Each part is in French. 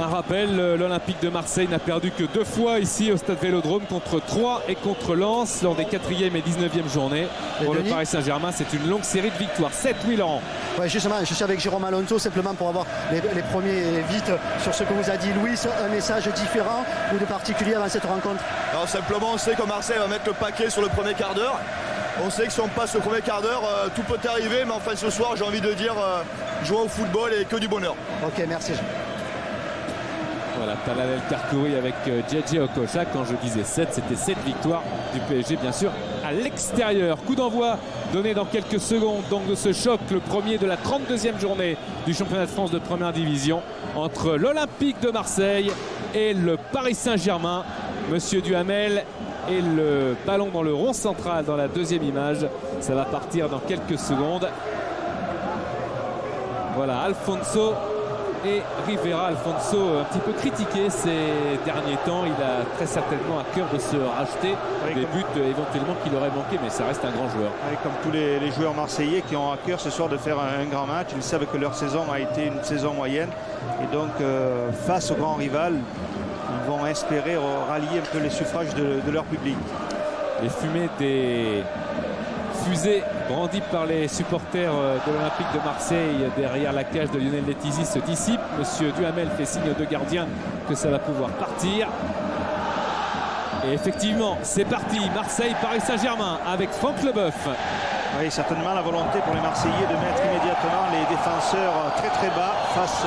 Un rappel, l'Olympique de Marseille n'a perdu que 2 fois ici au Stade Vélodrome, contre Troyes et contre Lens lors des 4e et 19e journées. Pour le Paris Saint-Germain, c'est une longue série de victoires. 7 Laurent. Ouais, justement, je suis avec Jérôme Alonso simplement pour avoir les premiers vite sur ce que vous a dit Louis. Un message différent ou de particulier avant cette rencontre? Alors, simplement, on sait que Marseille va mettre le paquet sur le premier quart d'heure. On sait que si on passe le premier quart d'heure, tout peut arriver, mais enfin ce soir, j'ai envie de dire, jouer au football et que du bonheur. Ok, merci. Voilà, Talal El Karkouri avec JJ Okocha. Quand je disais 7, c'était 7 victoires du PSG, bien sûr, à l'extérieur. Coup d'envoi donné dans quelques secondes donc de ce choc, le premier de la 32e journée du championnat de France de première division entre l'Olympique de Marseille et le Paris Saint-Germain. Monsieur Duhamel et le ballon dans le rond central dans la deuxième image. Ça va partir dans quelques secondes. Voilà, Alfonso et Rivera. Alfonso un petit peu critiqué ces derniers temps. Il a très certainement à cœur de se racheter des buts éventuellement qu'il aurait manqué, mais ça reste un grand joueur. Comme tous les joueurs marseillais qui ont à cœur ce soir de faire un grand match. Ils savent que leur saison a été une saison moyenne. Et donc face au grand rival, ils vont espérer rallier un peu les suffrages de leur public. Les fumées des fusées brandies par les supporters de l'Olympique de Marseille derrière la cage de Lionel Letizy se dissipent. Monsieur Duhamel fait signe de gardien que ça va pouvoir partir. Et effectivement, c'est parti. Marseille, Paris Saint-Germain avec Franck Leboeuf. Oui, certainement la volonté pour les Marseillais de mettre immédiatement les défenseurs très très bas face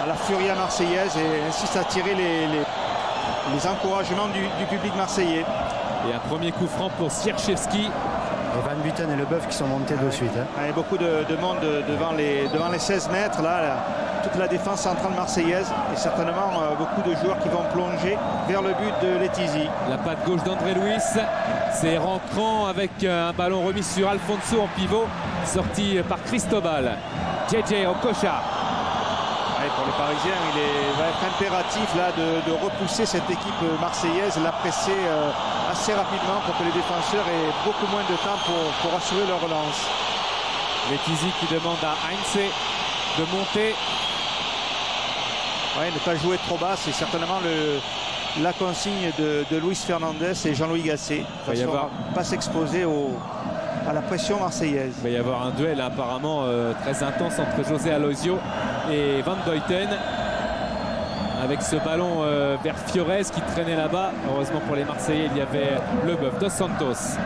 à la furia marseillaise et ainsi s'attirer les encouragements du public marseillais. Et un premier coup franc pour Sierczewski. Et Van Buiten et Leboeuf qui sont montés de suite. Il y a beaucoup de monde devant les 16 mètres. Là, toute la défense centrale marseillaise et certainement beaucoup de joueurs qui vont plonger vers le but de Letizy. La patte gauche d'André Luis. C'est rentrant avec un ballon remis sur Alfonso en pivot. Sorti par Cristobal. JJ Okocha. Pour les Parisiens, il va être impératif là, de repousser cette équipe marseillaise, la presser assez rapidement pour que les défenseurs aient beaucoup moins de temps pour assurer leur relance. Letizy qui demande à Heinze de monter. Ne pas jouer trop bas, c'est certainement la consigne de Luis Fernandez et Jean-Louis Gasset. Il ne pas s'exposer à la pression marseillaise. Il va y avoir un duel apparemment très intense entre José Alosio et Van Buiten, avec ce ballon vers Fiorez qui traînait là-bas. Heureusement pour les Marseillais, il y avait Leboeuf, Dos Santos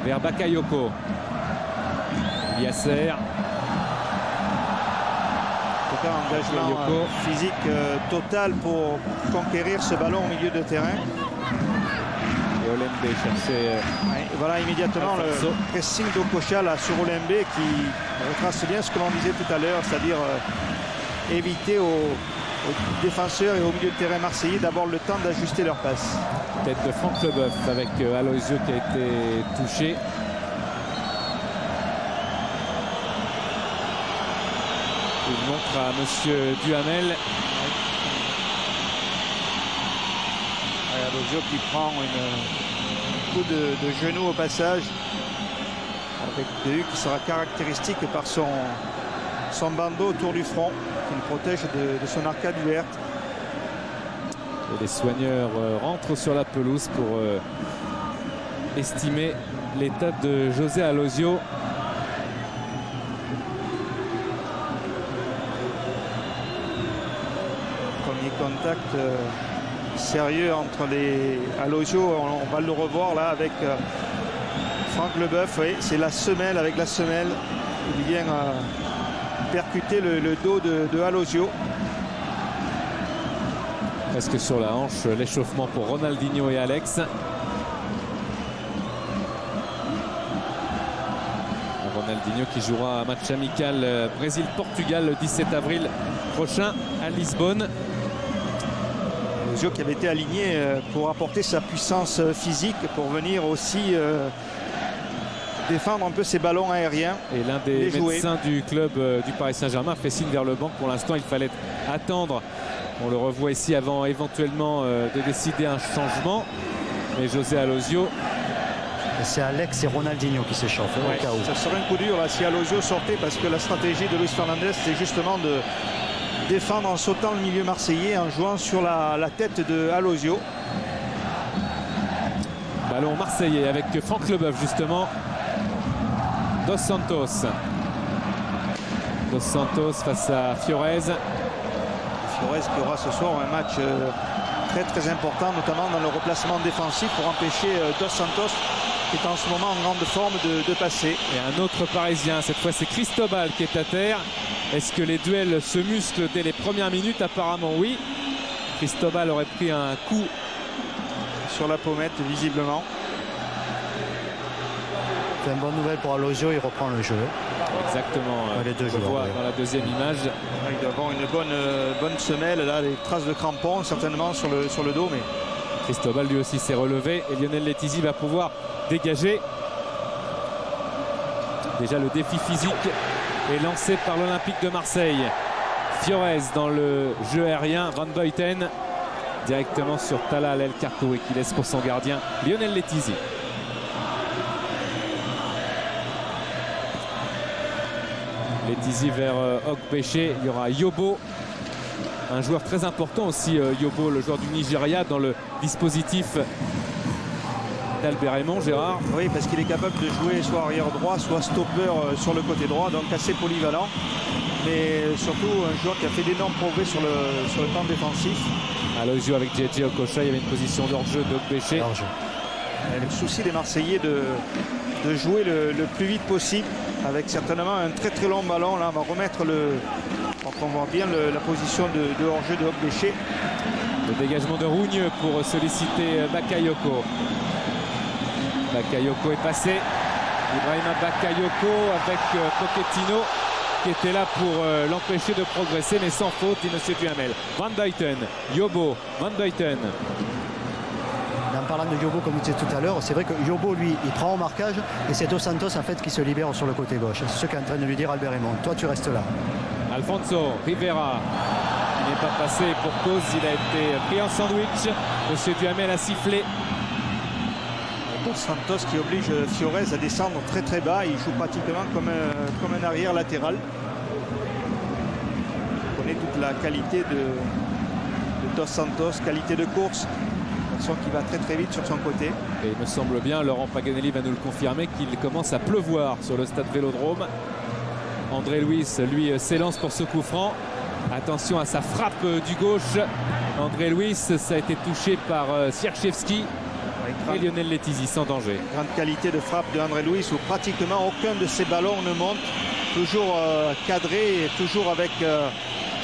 vers Bakayoko. Yasser. En tout cas, engagement physique total pour conquérir ce ballon au milieu de terrain. Et Olembe cherchait... voilà immédiatement Alfonso. Le pressing d'Okocha là sur Olembe qui retrace bien ce que l'on disait tout à l'heure, c'est-à-dire éviter aux défenseurs et au milieu de terrain marseillais d'avoir le temps d'ajuster leur passe. Tête de Franck Leboeuf avec Alosio qui a été touché. Il montre à monsieur Duhamel. Alosio qui prend un coup de genou au passage avec des qui sera caractéristique par son bandeau autour du front qui le protège de son arcade ouverte. Et les soigneurs rentrent sur la pelouse pour estimer l'état de José Alosio. Premier contact sérieux entre les Alosio, on va le revoir là avec Franck Leboeuf. Oui, c'est la semelle, avec la semelle il vient percuter le dos de Alosio. Presque sur la hanche, l'échauffement pour Ronaldinho et Alex. Ronaldinho qui jouera un match amical Brésil-Portugal le 17 avril prochain à Lisbonne. Alosio qui avait été aligné pour apporter sa puissance physique, pour venir aussi défendre un peu ses ballons aériens. Et l'un des médecins du club du Paris Saint-Germain fait signe vers le banc. Pour l'instant, il fallait attendre. On le revoit ici avant éventuellement de décider un changement. Mais José Alosio... C'est Alex et Ronaldinho qui s'échauffent au cas où. Ça serait un coup dur là, si Alosio sortait, parce que la stratégie de Luis Fernandez, c'est justement défendre en sautant le milieu marseillais, en jouant sur la tête de Alosio. Ballon marseillais avec Franck Leboeuf justement. Dos Santos. Dos Santos face à Fiorez. Fiorez qui aura ce soir un match très important, notamment dans le replacement défensif pour empêcher Dos Santos, qui est en ce moment en grande forme, de passer. Et un autre Parisien, cette fois c'est Cristobal qui est à terre. Est-ce que les duels se musclent dès les premières minutes? Apparemment oui. Cristobal aurait pris un coup sur la pommette visiblement. C'est une bonne nouvelle pour Alosio, il reprend le jeu. Exactement, les deux joueurs, voit dans la deuxième image. Il doit avoir une bonne semelle, là, des traces de crampons certainement sur le dos. Mais Cristobal lui aussi s'est relevé et Lionel Letizia va pouvoir dégager. Déjà le défi physique est lancé par l'Olympique de Marseille. Fiorez dans le jeu aérien, Van Buiten directement sur Talal El Khartouri qui laisse pour son gardien Lionel Letizia. Letizia vers Okpeshe, il y aura Yobo, un joueur très important aussi, Yobo, le joueur du Nigeria, dans le dispositif d'Albert Raymond. Gérard. Oui, parce qu'il est capable de jouer soit arrière droit, soit stopper sur le côté droit, donc assez polyvalent, mais surtout un joueur qui a fait d'énormes progrès sur le plan défensif. Alosio avec JJ Okocha, il y avait une position d'hors-jeu d'Okpeshe. Le souci des Marseillais de jouer le plus vite possible, avec certainement un très long ballon. Là, on va remettre on voit bien la position de hors-jeu de Okpeshe. Le dégagement de Rougne pour solliciter Bakayoko. Bakayoko est passé. Ibrahima Bakayoko avec Pochettino qui était là pour l'empêcher de progresser, mais sans faute, dit M. Duhamel. Van Buiten, Yobo, Van Buiten. En parlant de Yobo, comme vous disiez tout à l'heure, c'est vrai que Yobo, lui, il prend au marquage et c'est Dos Santos en fait qui se libère sur le côté gauche. C'est ce qu'est en train de lui dire Albert Raymond. Toi, tu restes là. Alfonso Rivera, qui n'est pas passé pour cause, il a été pris en sandwich. Monsieur Duhamel a sifflé. Dos Santos qui oblige Fiorez à descendre très bas. Il joue pratiquement comme un arrière latéral. On connaît toute la qualité de Dos Santos, qualité de course. Qui va très vite sur son côté. Et il me semble bien, Laurent Paganelli va nous le confirmer, qu'il commence à pleuvoir sur le stade Vélodrome. André Luis, lui, s'élance pour ce coup franc. Attention à sa frappe du gauche. André Luis, ça a été touché par Sierchevski et Lionel Letizia sans danger. Grande qualité de frappe de André Luis où pratiquement aucun de ses ballons ne monte. Toujours cadré et toujours avec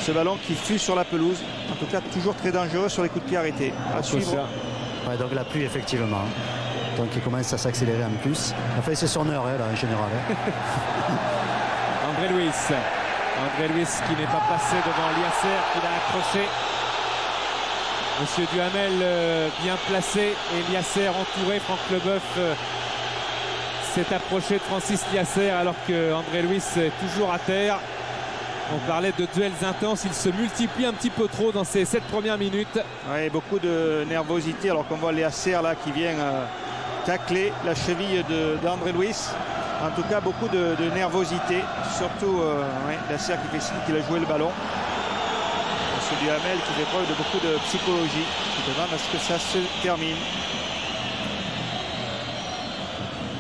ce ballon qui fuse sur la pelouse. En tout cas, toujours très dangereux sur les coups de pied arrêtés. À suivre. Ouais, donc la pluie, effectivement. Donc il commence à s'accélérer en plus. Enfin, c'est son heure, là, en général. André Luis. André Luis qui n'est pas passé devant Liasser, qui l'a accroché. Monsieur Duhamel bien placé et Liasser entouré. Franck Leboeuf s'est approché de Francis Liasser alors que André Luis est toujours à terre. On parlait de duels intenses, il se multiplie un petit peu trop dans ces 7 premières minutes. Oui, beaucoup de nervosité alors qu'on voit Liasser là qui vient tacler la cheville d'André Luis. En tout cas, beaucoup de nervosité, surtout Liasser qui fait signe qu'il a joué le ballon. Monsieur Duhamel qui fait preuve de beaucoup de psychologie, qui demande à ce que ça se termine.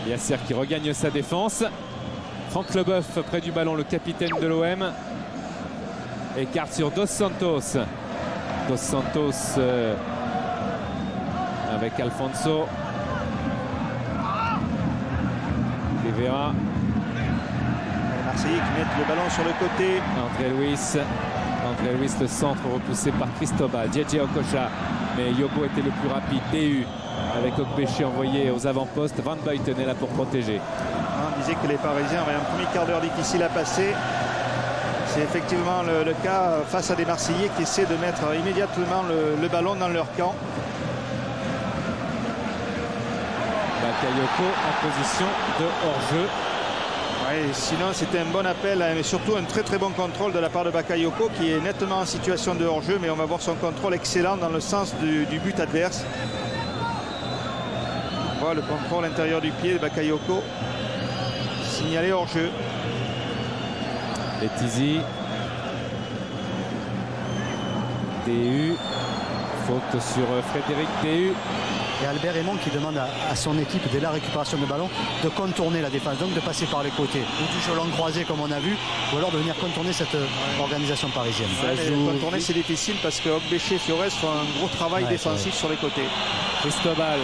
Liasser qui regagne sa défense. Franck Leboeuf près du ballon, le capitaine de l'OM. Écarte sur Dos Santos. Dos Santos avec Alfonso. Rivera. Les Marseillais qui mettent le ballon sur le côté. André Luis. André Luis, le centre repoussé par Cristobal. JJ Okocha. Mais Yobo était le plus rapide. DU avec Okpeshe envoyé aux avant-postes. Van Buiten est là pour protéger. On disait que les Parisiens avaient un premier quart d'heure difficile à passer. C'est effectivement le cas face à des Marseillais qui essaient de mettre immédiatement le ballon dans leur camp. Bakayoko en position de hors-jeu. Ouais, sinon c'était un bon appel, mais surtout un très bon contrôle de la part de Bakayoko qui est nettement en situation de hors-jeu, mais on va voir son contrôle excellent dans le sens du but adverse. On voit le contrôle intérieur du pied de Bakayoko. Signalé hors-jeu. Letizia. DU. Faute sur Frédéric DU. Et Albert Raymond qui demande à son équipe, dès la récupération de ballon, de contourner la défense, donc de passer par les côtés, ou du jeu long croisé comme on a vu, ou alors de venir contourner cette organisation parisienne. Contourner, c'est difficile parce que Ogbéché et Fiorez font un gros travail défensif sur les côtés. Cristobal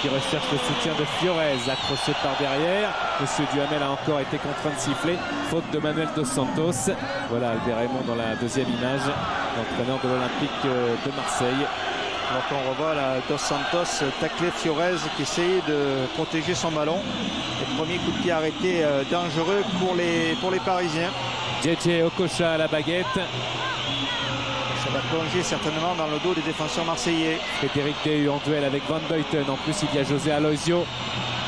qui recherche le soutien de Fiorez, accroché par derrière. Monsieur Duhamel a encore été contraint de siffler. Faute de Manuel Dos Santos. Voilà Albert Raymond dans la deuxième image, l'entraîneur de l'Olympique de Marseille. Donc on revoit la Dos Santos tacler Fiorez qui essayait de protéger son ballon. Le premier coup de pied arrêté dangereux pour les Parisiens. JJ Okocha à la baguette. Ça va plonger certainement dans le dos des défenseurs marseillais. Frédéric Déhu en duel avec Van Deuten. En plus, il y a José Aloisio.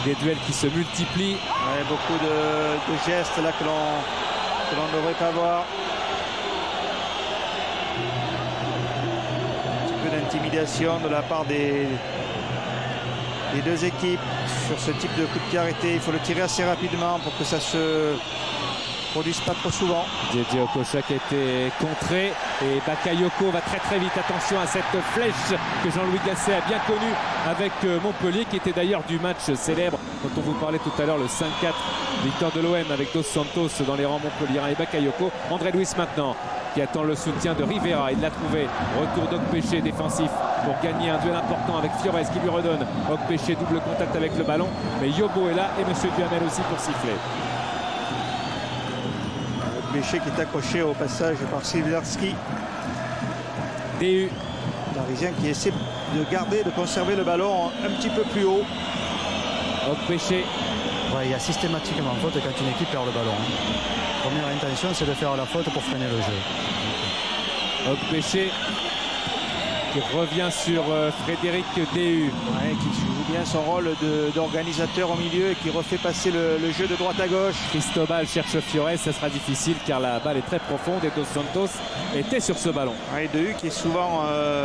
Des duels qui se multiplient. Ouais, beaucoup de gestes là que l'on ne devrait pas voir. Un petit peu d'intimidation de la part des deux équipes sur ce type de coup de pied arrêté. Il faut le tirer assez rapidement pour que ça se produise pas trop souvent. JJ Okocha qui a été contré et Bakayoko va très vite. Attention à cette flèche que Jean-Louis Gasset a bien connue avec Montpellier, qui était d'ailleurs du match célèbre dont on vous parlait tout à l'heure, le 5-4 victoire de l'OM avec Dos Santos dans les rangs montpelliérains et Bakayoko. André Luis maintenant qui attend le soutien de Rivera, il l'a trouvé. Retour d'Okpéché défensif pour gagner un duel important avec Fiorez qui lui redonne. Okpéché double contact avec le ballon, mais Yobo est là et Monsieur Duhamel aussi pour siffler. Okpéché qui est accroché au passage par Silverski. DU. Parisien qui essaie de conserver le ballon un petit peu plus haut. Okpéché. Ouais, il y a systématiquement faute quand une équipe perd le ballon. Première intention, c'est de faire la faute pour freiner le jeu. Okpéché qui revient sur Frédéric Déhu. Ouais, qui joue bien son rôle d'organisateur au milieu et qui refait passer le jeu de droite à gauche. Cristobal cherche Fiorez, ça sera difficile car la balle est très profonde et Dos Santos était sur ce ballon. Ouais, Déhu qui est souvent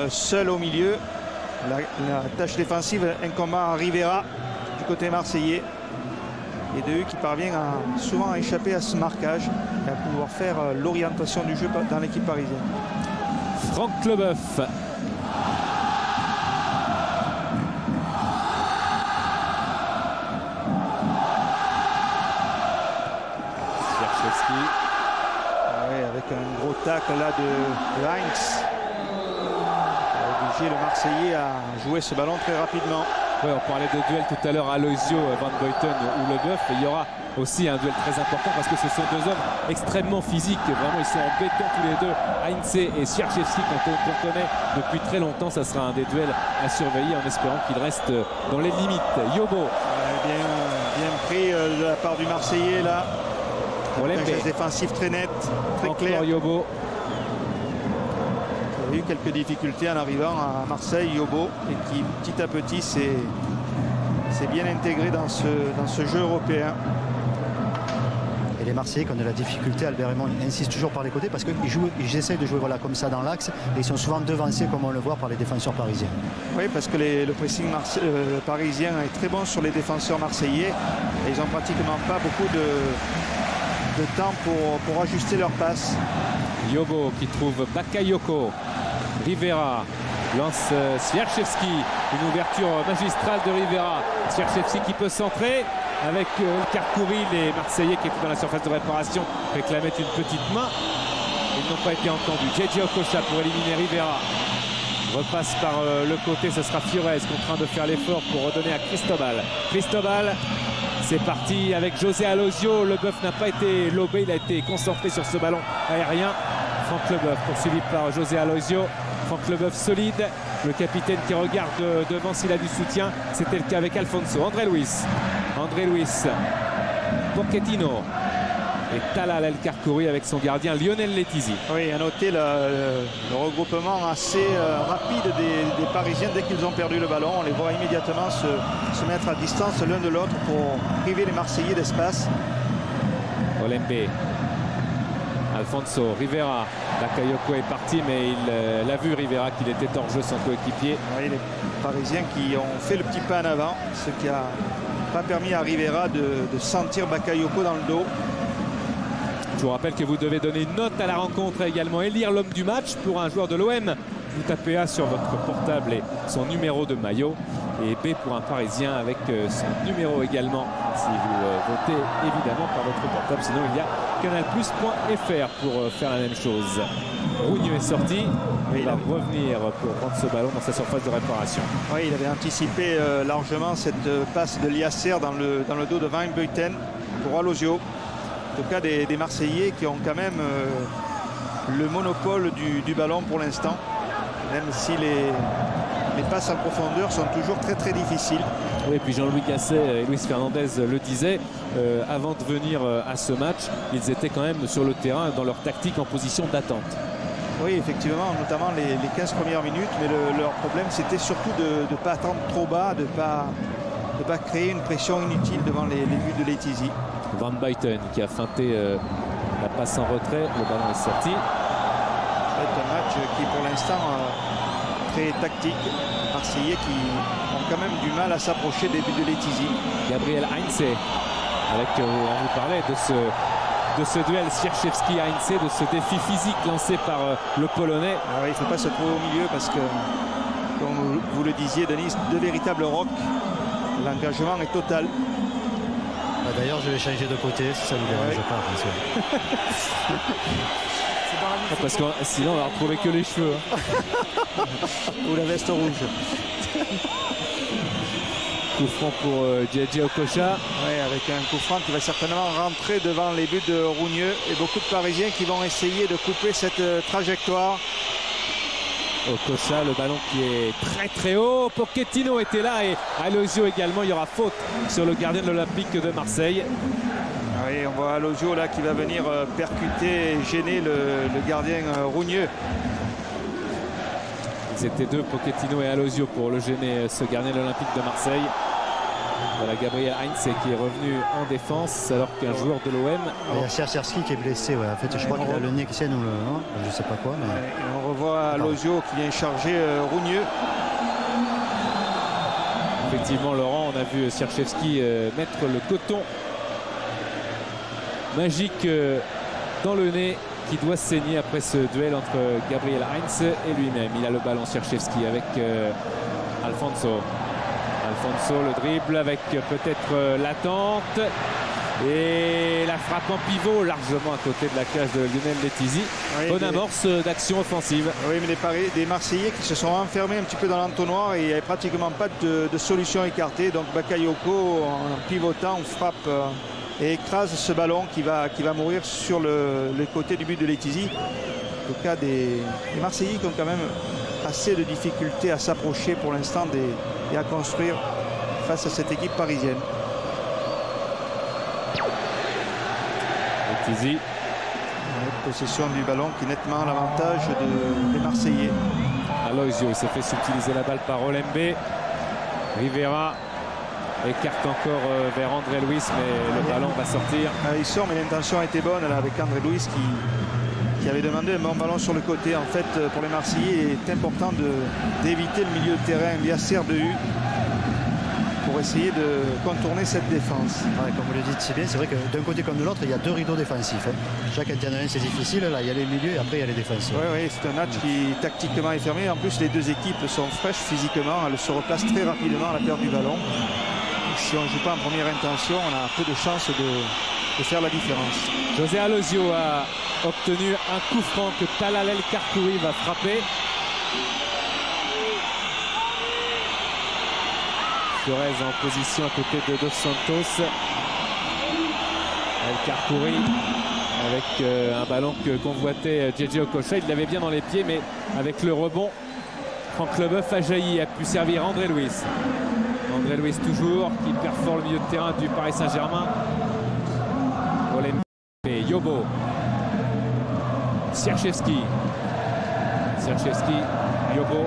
seul au milieu. La tâche défensive incombant à Rivera du côté marseillais. Et Déhu qui parvient souvent à échapper à ce marquage et à pouvoir faire l'orientation du jeu dans l'équipe parisienne. Franck Leboeuf. Sierczewski. Ouais, avec un gros tacle là de Heinz. Le Marseillais a joué ce ballon très rapidement. Ouais, on parlait de duel tout à l'heure à Aloisio, Van Deuten ou Leboeuf. Il y aura aussi un duel très important parce que ce sont deux hommes extrêmement physiques. Vraiment, ils sont en béton tous les deux. Heinz et Sierczewski qu'on connaît depuis très longtemps. Ça sera un des duels à surveiller en espérant qu'il reste dans les limites. Yobo. Bien pris de la part du Marseillais là. Un geste défensif très net, très clair. Yobo. Il a eu quelques difficultés en arrivant à Marseille, Yobo, et qui petit à petit s'est bien intégré dans ce jeu européen. Et les Marseillais qui ont de la difficulté, Albert Raymond insiste toujours par les côtés parce qu'ils essayent de jouer voilà, comme ça dans l'axe et ils sont souvent devancés comme on le voit par les défenseurs parisiens. Oui, parce que le pressing parisien est très bon sur les défenseurs marseillais et ils n'ont pratiquement pas beaucoup de temps pour ajuster leur passe. Yobo qui trouve Bakayoko. Rivera lance Sierczewski. Une ouverture magistrale de Rivera. Sierczewski qui peut centrer avec El Karkouri. Les Marseillais qui étaient dans la surface de réparation réclamaient une petite main. Ils n'ont pas été entendus. JJ Okocha pour éliminer Rivera. Repasse par le côté, ce sera Fiorez contraint de faire l'effort pour redonner à Cristobal. Cristobal, c'est parti avec José Aloisio. Leboeuf n'a pas été lobé, il a été concentré sur ce ballon aérien. Franck Leboeuf poursuivi par José Aloisio. Franck Leboeuf solide, le capitaine qui regarde devant s'il a du soutien. C'était le cas avec Alfonso. André Luis, Pochettino et Talal El Karkouri avec son gardien Lionel Letizy. Oui, à noter le regroupement assez rapide des Parisiens dès qu'ils ont perdu le ballon. On les voit immédiatement se mettre à distance l'un de l'autre pour priver les Marseillais d'espace. Olembe, Alfonso, Rivera. Bakayoko est parti, mais il l'a vu Rivera qu'il était hors jeu son coéquipier. Oui, les Parisiens qui ont fait le petit pas en avant, ce qui n'a pas permis à Rivera de sentir Bakayoko dans le dos. Je vous rappelle que vous devez donner une note à la rencontre et également élire l'homme du match. Pour un joueur de l'OM, vous tapez A sur votre portable et son numéro de maillot. Et B pour un Parisien avec son numéro également, si vous votez évidemment par votre portable. Sinon, il y a canalplus.fr pour faire la même chose. Rougneux est sorti. Il va revenir pour prendre ce ballon dans sa surface de réparation. Oui, il avait anticipé largement cette passe de Liasser dans le dos de Van Buiten pour Alosio. En tout cas, des Marseillais qui ont quand même le monopole du ballon pour l'instant, même si les passes en profondeur sont toujours très très difficiles. Oui, et puis Jean-Louis Gasset et Luis Fernandez le disaient, avant de venir à ce match, ils étaient quand même sur le terrain dans leur tactique en position d'attente. Oui, effectivement, notamment les 15 premières minutes, mais leur problème c'était surtout de ne pas attendre trop bas, de ne pas créer une pression inutile devant les buts de Letizy. Van Buiten qui a feinté la passe en retrait, le ballon est sorti. C'est un match qui pour l'instant très tactique, Marseillais qui ont quand même du mal à s'approcher des buts de Letizy. Gabriel Heinze, avec, on vous parlait de ce duel Sierczewski-Heinze, de ce défi physique lancé par le Polonais. Alors, il ne faut pas se trouver au milieu parce que, comme vous le disiez, Denis, deux véritables rocs. L'engagement est total. D'ailleurs, je vais changer de côté si ça ne vous dérange pas. Parce que sinon, on va retrouver que les cheveux. Ou la veste rouge. Coup franc pour JJ Okocha. Oui, avec un coup franc qui va certainement rentrer devant les buts de Rougneux. Et beaucoup de Parisiens qui vont essayer de couper cette trajectoire. Okocha, le ballon qui est très très haut. Pochettino était là et Alosio également. Il y aura faute sur le gardien de l'Olympique de Marseille. Oui, on voit Alosio là qui va venir percuter et gêner le gardien Rougneux. Ils étaient deux, Pochettino et Alosio, pour le gêner, ce gardien de l'Olympique de Marseille. Voilà Gabriel Heinze qui est revenu en défense alors qu'un joueur de l'OM. Il y a Sierczewski qui est blessé. Ouais. En fait, je crois qu'il a le nez qui saigne ou je sais pas quoi. Mais... on revoit Alosio qui vient charger Rougneux. Effectivement, Laurent, on a vu Sierczewski mettre le coton magique dans le nez qui doit saigner après ce duel entre Gabriel Heinze et lui-même. Il a le ballon, Sierczewski, avec Alfonso. Alfonso, le dribble avec peut-être l'attente. Et la frappe en pivot largement à côté de la cage de Lionel Letizy. Oui, bonne amorce d'action offensive. Oui, mais des Marseillais qui se sont enfermés un petit peu dans l'entonnoir et il n'y avait pratiquement pas de solution écartée. Donc Bakayoko, en pivotant, frappe et écrase ce ballon qui va mourir sur le côté du but de Letizy. En tout cas, des Marseillais qui ont quand même assez de difficultés à s'approcher pour l'instant et à construire face à cette équipe parisienne. Letizy. Possession du ballon qui est nettement à l'avantage des Marseillais. Alosio, il s'est fait subtiliser la balle par Olembe. Rivera écarte encore vers André Luis, mais le ballon va sortir. Il sort, mais l'intention était bonne là, avec André Luis qui avait demandé un bon ballon sur le côté. En fait, pour les Marseillais, il est important d'éviter le milieu de terrain Liasser de U pour essayer de contourner cette défense. Ouais, comme vous le dites si bien, c'est vrai que d'un côté comme de l'autre, il y a deux rideaux défensifs. Chaque intervention, c'est difficile. Là, il y a les milieux et après, il y a les défenseurs. Oui, c'est un match qui tactiquement est fermé. En plus, les deux équipes sont fraîches physiquement. Elles se replacent très rapidement à la perte du ballon. Et si on ne joue pas en première intention, on a peu de chances de faire la différence. José Alosio a obtenu un coup franc que Talal El Karkouri va frapper. Suarez en position à côté de Dos Santos. El Karkouri avec un ballon que convoitait JJ Okocha. Il l'avait bien dans les pieds, mais avec le rebond, Franck Leboeuf a jailli, a pu servir André Luis. André Luis toujours, qui perfore le milieu de terrain du Paris Saint-Germain. Olembe et Yobo. Sierczewski. Sierczewski, Yobo.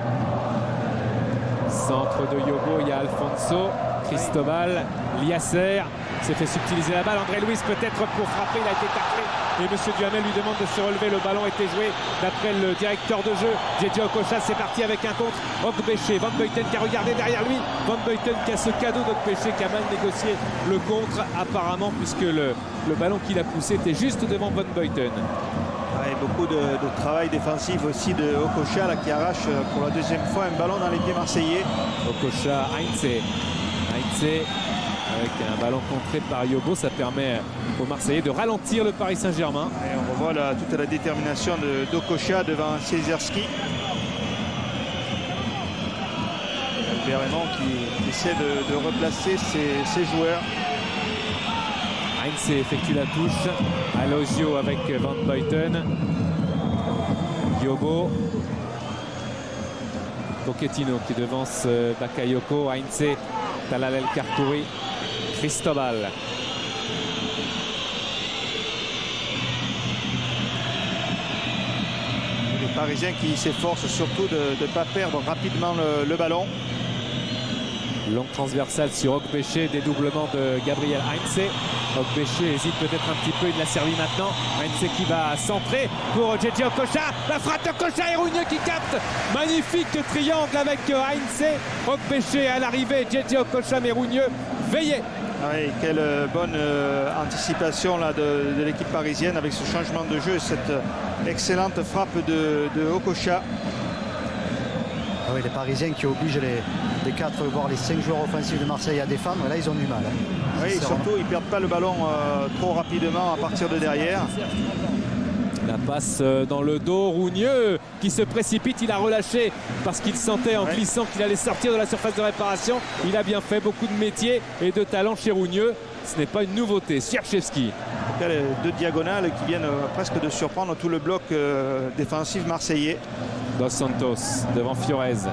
Centre de Yobo, il y a Alfonso. Cristobal, Liasser s'est fait subtiliser la balle. André Luis peut-être pour frapper, il a été taclé. et M. Duhamel lui demande de se relever. Le ballon était joué d'après le directeur de jeu. J.J. Okocha, c'est parti avec un contre. Okpeshe, Van Buiten qui a regardé derrière lui. Van Buiten qui a ce cadeau d'Okpeshe qui a mal négocié le contre apparemment, puisque le ballon qu'il a poussé était juste devant Van Buiten. Et beaucoup de travail défensif aussi de Okocha là, qui arrache pour la deuxième fois un ballon dans les pieds marseillais. Okocha, Heinze avec un ballon contré par Yobo, ça permet aux Marseillais de ralentir le Paris Saint-Germain. Et on revoit là, toute la détermination d'Okocha devant Ciezerski. Albert Raymond qui essaie de replacer ses joueurs. Heinze effectue la touche. Alosio avec Van Buiten. Yobo. Pochettino qui devance Bakayoko. Heinze, Talal El Karkouri, Cristobal. Les Parisiens qui s'efforcent surtout de ne pas perdre rapidement le ballon. Longue transversale sur Okpeshe, dédoublement de Gabriel Heinze. Okpeshe hésite peut-être un petit peu, il l'a servi maintenant. Heinze qui va centrer pour J.J. Okocha. La frappe d'Okocha et Rougneux qui capte. Magnifique triangle avec Heinze. Okpeshe à l'arrivée, J.J. Okocha mais Rougneux veillez. Oui, quelle bonne anticipation là, de l'équipe parisienne avec ce changement de jeu, cette excellente frappe de Okocha. Ah oui, les Parisiens qui obligent les 4 voire les 5 joueurs offensifs de Marseille à défendre, là ils ont du mal. Oui, surtout ils ne perdent pas le ballon trop rapidement à partir de derrière. La passe dans le dos, Rougneux qui se précipite, il a relâché parce qu'il sentait en glissant qu'il allait sortir de la surface de réparation. Il a bien fait, beaucoup de métier et de talent chez Rougneux. Ce n'est pas une nouveauté. Sierczewski. Deux diagonales qui viennent presque de surprendre tout le bloc défensif marseillais. Dos Santos devant Fiorez.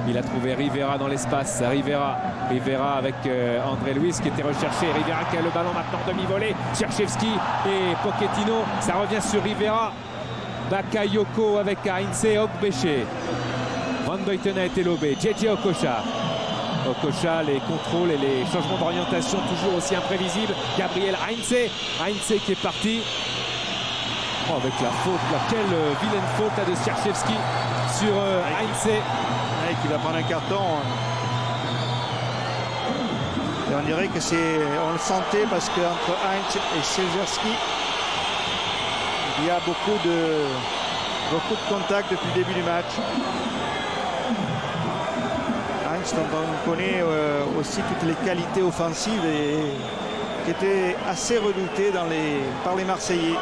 Il a trouvé Rivera dans l'espace. Rivera avec André Luiz qui était recherché. Rivera qui a le ballon maintenant demi-volée. Sierczewski et Pochettino. Ça revient sur Rivera. Bakayoko avec Heinze, Okpeshe. Van Buiten a été lobé. J.J. Okocha. Okocha, les contrôles et les changements d'orientation toujours aussi imprévisibles. Gabriel Heinze. Heinze qui est parti. Oh, avec la faute, quelle vilaine faute là, de Sierczewski sur Heinze. Qui va prendre un carton. Et on dirait que on le sentait parce qu'entre Heinze et Ciezerski, il y a beaucoup de contacts depuis le début du match. Heinze, dont on connaît aussi toutes les qualités offensives et qui était assez redouté par les Marseillais.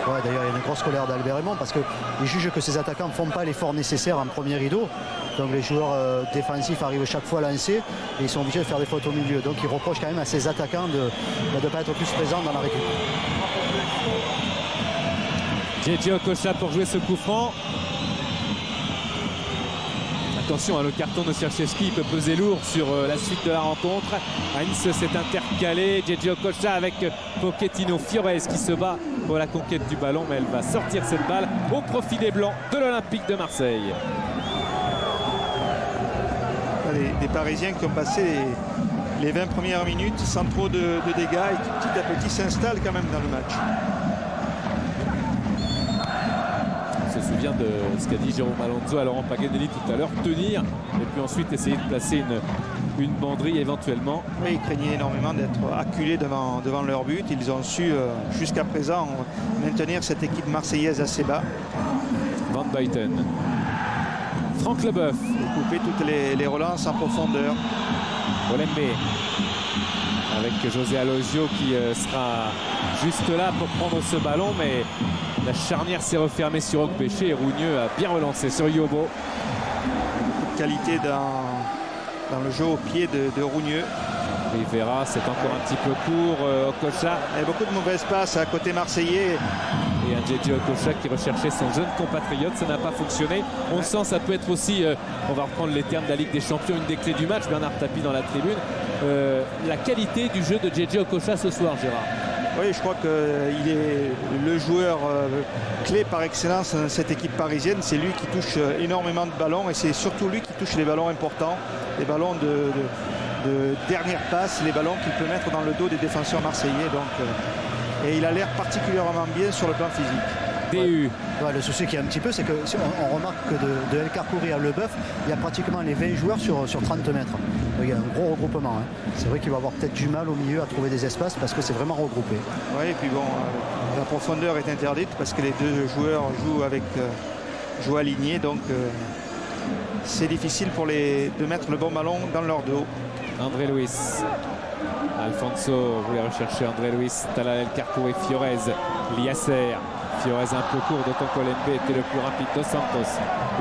Ouais, d'ailleurs, il y a une grosse colère d'Albert Raymond parce qu'il juge que ses attaquants ne font pas l'effort nécessaire en premier rideau. Donc les joueurs défensifs arrivent chaque fois lancés et ils sont obligés de faire des fautes au milieu. Donc il reproche quand même à ses attaquants de ne pas être plus présents dans la récup. J.J. Okocha pour jouer ce coup franc. Attention, le carton de Sierczewski peut peser lourd sur la suite de la rencontre. Heinze s'est intercalé. J.J. Okocha avec Pochettino. Fiorez qui se bat pour la conquête du ballon, mais elle va sortir cette balle au profit des Blancs de l'Olympique de Marseille. Des Parisiens qui ont passé les 20 premières minutes sans trop de dégâts et qui petit à petit s'installent quand même dans le match. On se souvient de ce qu'a dit Jérôme Alonso à Laurent Paganelli tout à l'heure, tenir et puis ensuite essayer de placer une banderie éventuellement. Oui, ils craignaient énormément d'être acculés devant leur but. Ils ont su jusqu'à présent maintenir cette équipe marseillaise assez bas. Van Buiten. Franck Leboeuf. Couper toutes les relances en profondeur. Olembe. Avec José Alosio qui sera juste là pour prendre ce ballon, mais la charnière s'est refermée sur Okpeshe et Rougneux a bien relancé sur Yobo. Beaucoup de qualité dans le jeu au pied de Rougneux. Rivera, c'est encore un petit peu court. Okocha. Il y a beaucoup de mauvaises passes à côté marseillais. Et un J.J. Okocha qui recherchait son jeune compatriote, ça n'a pas fonctionné. On sent ça peut être aussi, on va reprendre les termes de la Ligue des Champions, une des clés du match. Bernard Tapie dans la tribune. La qualité du jeu de J.J. Okocha ce soir, Gérard. Oui, je crois qu'il est le joueur clé par excellence dans cette équipe parisienne. C'est lui qui touche énormément de ballons et c'est surtout lui qui touche les ballons importants, les ballons de dernière passe, les ballons qu'il peut mettre dans le dos des défenseurs marseillais. Donc, Et il a l'air particulièrement bien sur le plan physique. DU. Ouais, le souci qu'il y a un petit peu, c'est que si on remarque que de El Kharkouri à Leboeuf, il y a pratiquement les 20 joueurs sur 30 mètres. Donc, il y a un gros regroupement. Hein. C'est vrai qu'il va avoir peut-être du mal au milieu à trouver des espaces parce que c'est vraiment regroupé. Oui, et puis bon, la profondeur est interdite parce que les deux joueurs jouent alignés, donc c'est difficile pour de mettre le bon ballon dans leur dos. André Luis. Alfonso voulait rechercher André Luis. Talal El Kharkouri, Fiorez, Liasser. Fiorez un peu court, d'autant qu'Olembe était le plus rapide. Dos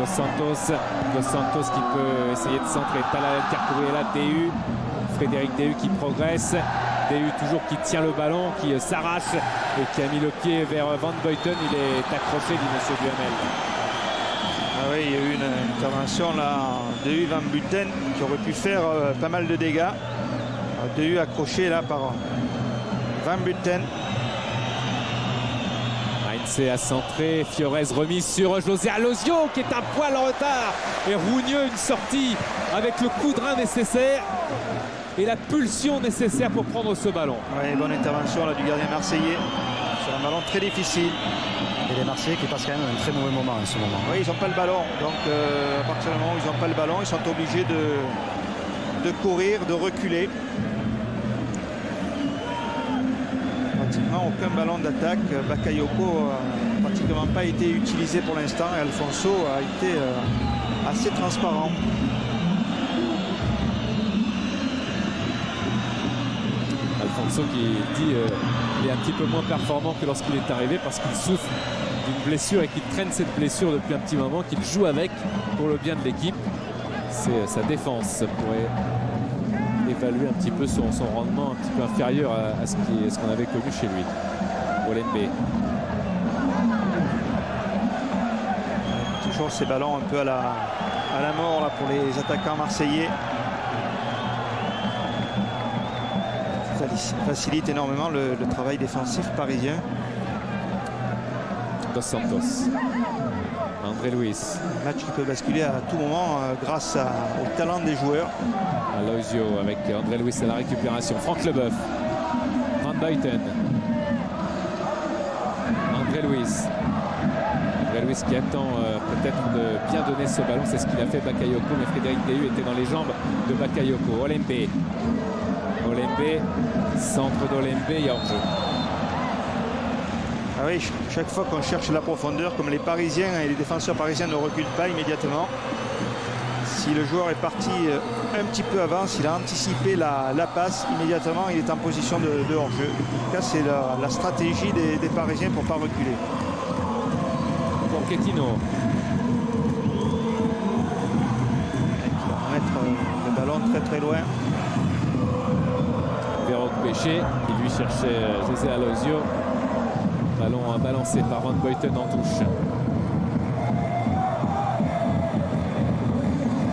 Santos qui peut essayer de centrer. Talal El Kharkouri est là. DU. Frédéric DU qui progresse. DU toujours qui tient le ballon, qui s'arrache et qui a mis le pied vers Van Buiten. Il est accroché, dit M. Duhamel. Ah oui, il y a eu une intervention là de Van Buiten qui aurait pu faire pas mal de dégâts. DU accroché là par Van Buiten. Heinze a centré, Fiorez remise sur José Alozio qui est un poil en retard. Et Rougneux une sortie avec le coup de rein nécessaire et la pulsion nécessaire pour prendre ce ballon. Oui, bonne intervention là du gardien marseillais sur un ballon très difficile. Et les Marseillais qui passent quand même un très mauvais moment en ce moment. Oui, ils n'ont pas le ballon. Donc à partir du moment où ils n'ont pas le ballon, ils sont obligés de courir, de reculer. Pratiquement aucun ballon d'attaque. Bakayoko n'a pratiquement pas été utilisé pour l'instant et Alfonso a été assez transparent. Alfonso qui dit qu'il est un petit peu moins performant que lorsqu'il est arrivé parce qu'il souffre d'une blessure et qu'il traîne cette blessure depuis un petit moment, qu'il joue avec pour le bien de l'équipe. C'est sa défense pourrait évaluer un petit peu son rendement un petit peu inférieur à ce qu'on avait connu chez lui. Olembe. Toujours ces ballons un peu à la mort là, pour les attaquants marseillais. Facilite énormément le travail défensif parisien. Dos Santos. André Luis. Un match qui peut basculer à tout moment grâce au talent des joueurs. Alozio avec André Luis à la récupération. Franck Leboeuf. Van Buiten. André Luis. André Luis qui attend peut-être de bien donner ce ballon. C'est ce qu'il a fait Bakayoko. Mais Frédéric Déhu était dans les jambes de Bakayoko. Olembe. Olembe. Centre d'Olembe. Il y a hors-jeu. Ah oui, chaque fois qu'on cherche la profondeur, comme les Parisiens et les défenseurs parisiens ne reculent pas immédiatement, si le joueur est parti un petit peu avant, s'il a anticipé la passe, immédiatement il est en position de hors-jeu. En tout cas, c'est la stratégie des Parisiens pour ne pas reculer. Pochettino. Qui va mettre le ballon très très loin. Véro Péché, qui lui cherchait José Alozio. Ballon balancé par Van Buiten en touche.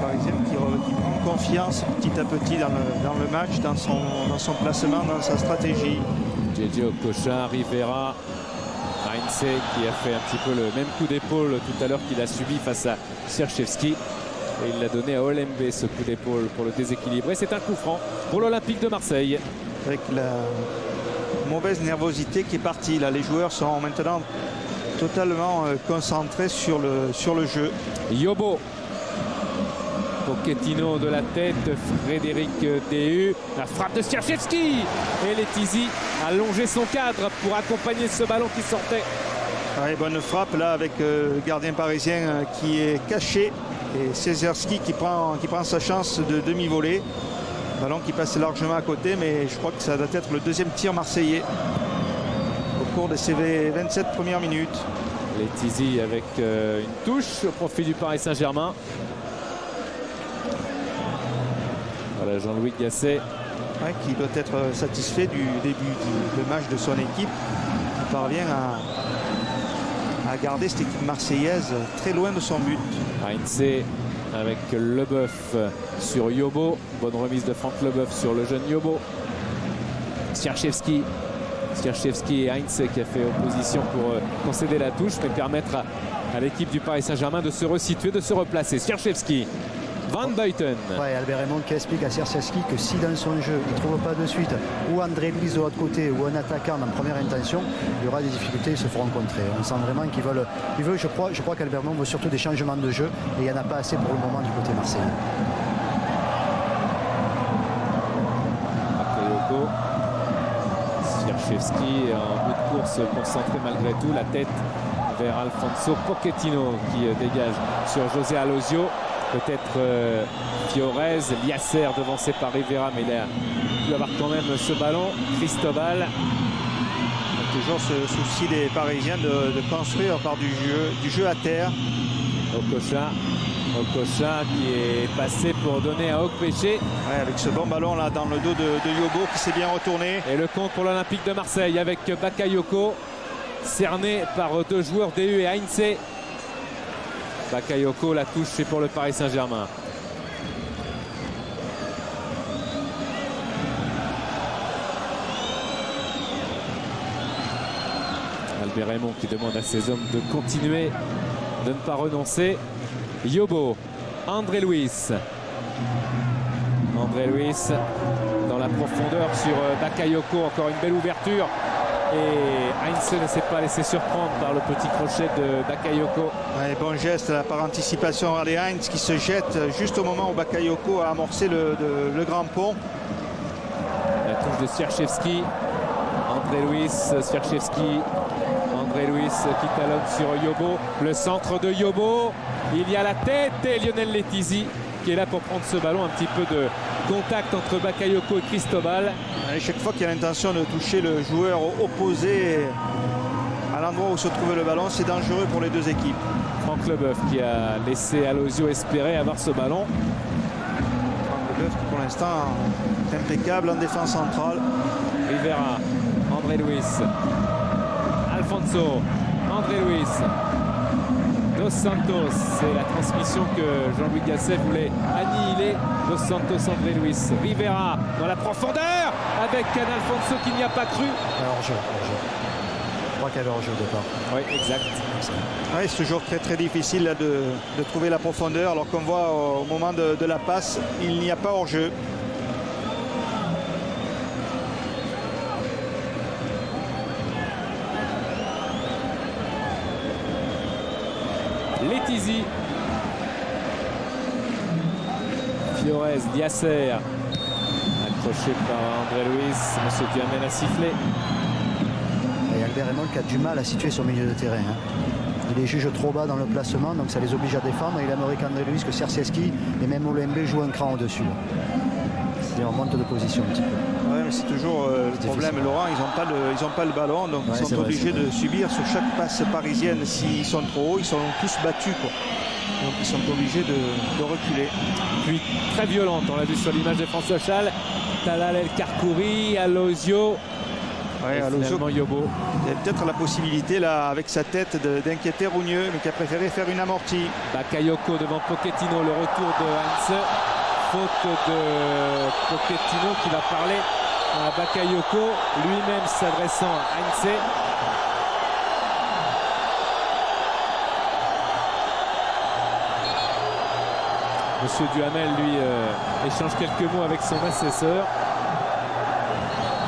Parisien qui prend confiance petit à petit dans le match, dans son placement, dans sa stratégie. JJ Okocha, Rivera, Heinze qui a fait un petit peu le même coup d'épaule tout à l'heure qu'il a subi face à Sierczewski. Et il l'a donné à Olembe ce coup d'épaule pour le déséquilibrer. C'est un coup franc pour l'Olympique de Marseille. Avec la mauvaise nervosité qui est partie. Là, les joueurs sont maintenant totalement concentrés sur le jeu. Yobo. Pochettino de la tête, Frédéric Déhu. La frappe de Sierczewski. Et Letizy a longé son cadre pour accompagner ce ballon qui sortait. Ouais, bonne frappe là avec le gardien parisien qui est caché. Et Cesarski qui prend sa chance de demi-volée. Ballon qui passe largement à côté, mais je crois que ça doit être le deuxième tir marseillais au cours de ces 27 premières minutes. Letizy avec une touche au profit du Paris Saint-Germain. Voilà Jean-Louis Gasset. Ouais, qui doit être satisfait du début du match de son équipe, qui parvient à garder cette équipe marseillaise très loin de son but. Heinze avec Leboeuf sur Yobo. Bonne remise de Franck Leboeuf sur le jeune Yobo. Sierczewski et Heinze qui a fait opposition pour concéder la touche, mais permettre à l'équipe du Paris Saint-Germain de se resituer, de se replacer. Sierczewski Van Buiten. Ouais, Albert Raymond qui explique à Sierczewski que si dans son jeu il ne trouve pas de suite ou André Luiz de l'autre côté ou un attaquant en première intention, il y aura des difficultés, ils se feront contrer. On sent vraiment qu'ils veulent, je crois qu'Albert Raymond veut surtout des changements de jeu et il n'y en a pas assez pour le moment du côté marseillais. Bakayoko, Sierczewski en bout de course concentré malgré tout, la tête vers Alfonso Pochettino qui dégage sur José Alosio. Peut-être Fiorez, Liasser devancé par Rivera, mais il a pu avoir quand même ce ballon. Cristobal. Toujours ce souci des Parisiens de construire par du jeu à terre. Okocha qui est passé pour donner à Okpeche. Ouais, avec ce bon ballon là dans le dos de Yobo qui s'est bien retourné. Et le compte pour l'Olympique de Marseille avec Bakayoko cerné par deux joueurs DU et Heinze. Bakayoko, la touche, c'est pour le Paris Saint-Germain. Albert Raymond qui demande à ses hommes de continuer, de ne pas renoncer. Yobo, André Luiz. André Luiz dans la profondeur sur Bakayoko, encore une belle ouverture. Et Heinze ne s'est pas laissé surprendre par le petit crochet de Bakayoko. Ouais, bon geste là, par anticipation. Regardez Heinze qui se jette juste au moment où Bakayoko a amorcé le grand pont. La touche de Sierczewski. André Luiz, Sierczewski. André Luiz qui talonne sur Yobo. Le centre de Yobo. Il y a la tête et Lionel Letizi qui est là pour prendre ce ballon. Un petit peu de contact entre Bakayoko et Cristobal. Et chaque fois qu'il y a l'intention de toucher le joueur opposé à l'endroit où se trouvait le ballon, c'est dangereux pour les deux équipes. Franck Leboeuf qui a laissé Alosio espérer avoir ce ballon. Franck Leboeuf qui pour l'instant est impeccable en défense centrale. Rivera, André Luiz, Alfonso, André Luiz, Dos Santos, c'est la transmission que Jean-Louis Gasset voulait annihiler. Dos Santos, André Luiz, Rivera dans la profondeur avec un Alfonso qui n'y a pas cru. Hors-jeu. Je crois qu'il y avait hors-jeu au départ. Oui, exact. Ouais, c'est toujours très difficile là, de trouver la profondeur, alors qu'on voit au moment de la passe, il n'y a pas hors-jeu. Letizi, Fiorez, Liasser, accroché par André Luiz. Monsieur Duhamel a sifflé. Et Albert Raymond qui a du mal à situer son milieu de terrain. Il les juge trop bas dans le placement, donc ça les oblige à défendre. Et il aimerait qu'André Luiz, que Sierczewski et même Olembe jouent un cran au-dessus. C'est en monte de position un petit peu. Oui, mais c'est toujours le problème, Laurent. Ils n'ont pas le ballon, donc ils sont obligés de subir sur chaque passe parisienne. S'ils sont trop hauts, ils sont tous battus, quoi. Donc ils sont obligés de reculer. Puis très violente, on l'a vu sur l'image de François Chal. Talal El Karkouri, Alosio. Ouais, Alosio, Yobo. Il y a peut-être la possibilité, là, avec sa tête, d'inquiéter Rougneux, mais qui a préféré faire une amortie. Bakayoko devant Pochettino, le retour de Heinze. Faute de Pochettino qui va parler à Bakayoko, lui-même s'adressant à Heinze. Monsieur Duhamel, lui, échange quelques mots avec son assesseur.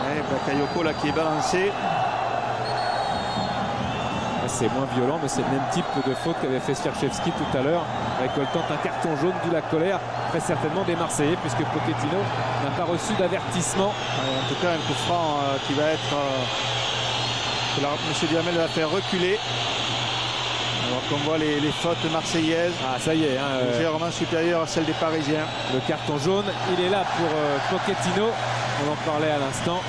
Ouais, Bakayoko là qui est balancé. C'est moins violent, mais c'est le même type de faute qu'avait fait Sierczewski tout à l'heure, récoltant un carton jaune, d'où la colère très certainement des Marseillais, puisque Pochettino n'a pas reçu d'avertissement. En tout cas, un coup franc qui va être... Monsieur Duhamel va faire reculer. Alors qu'on voit les fautes marseillaises. Ah, ça y est. Légèrement supérieures à celles des Parisiens. Le carton jaune, il est là pour Pochettino. On en parlait à l'instant.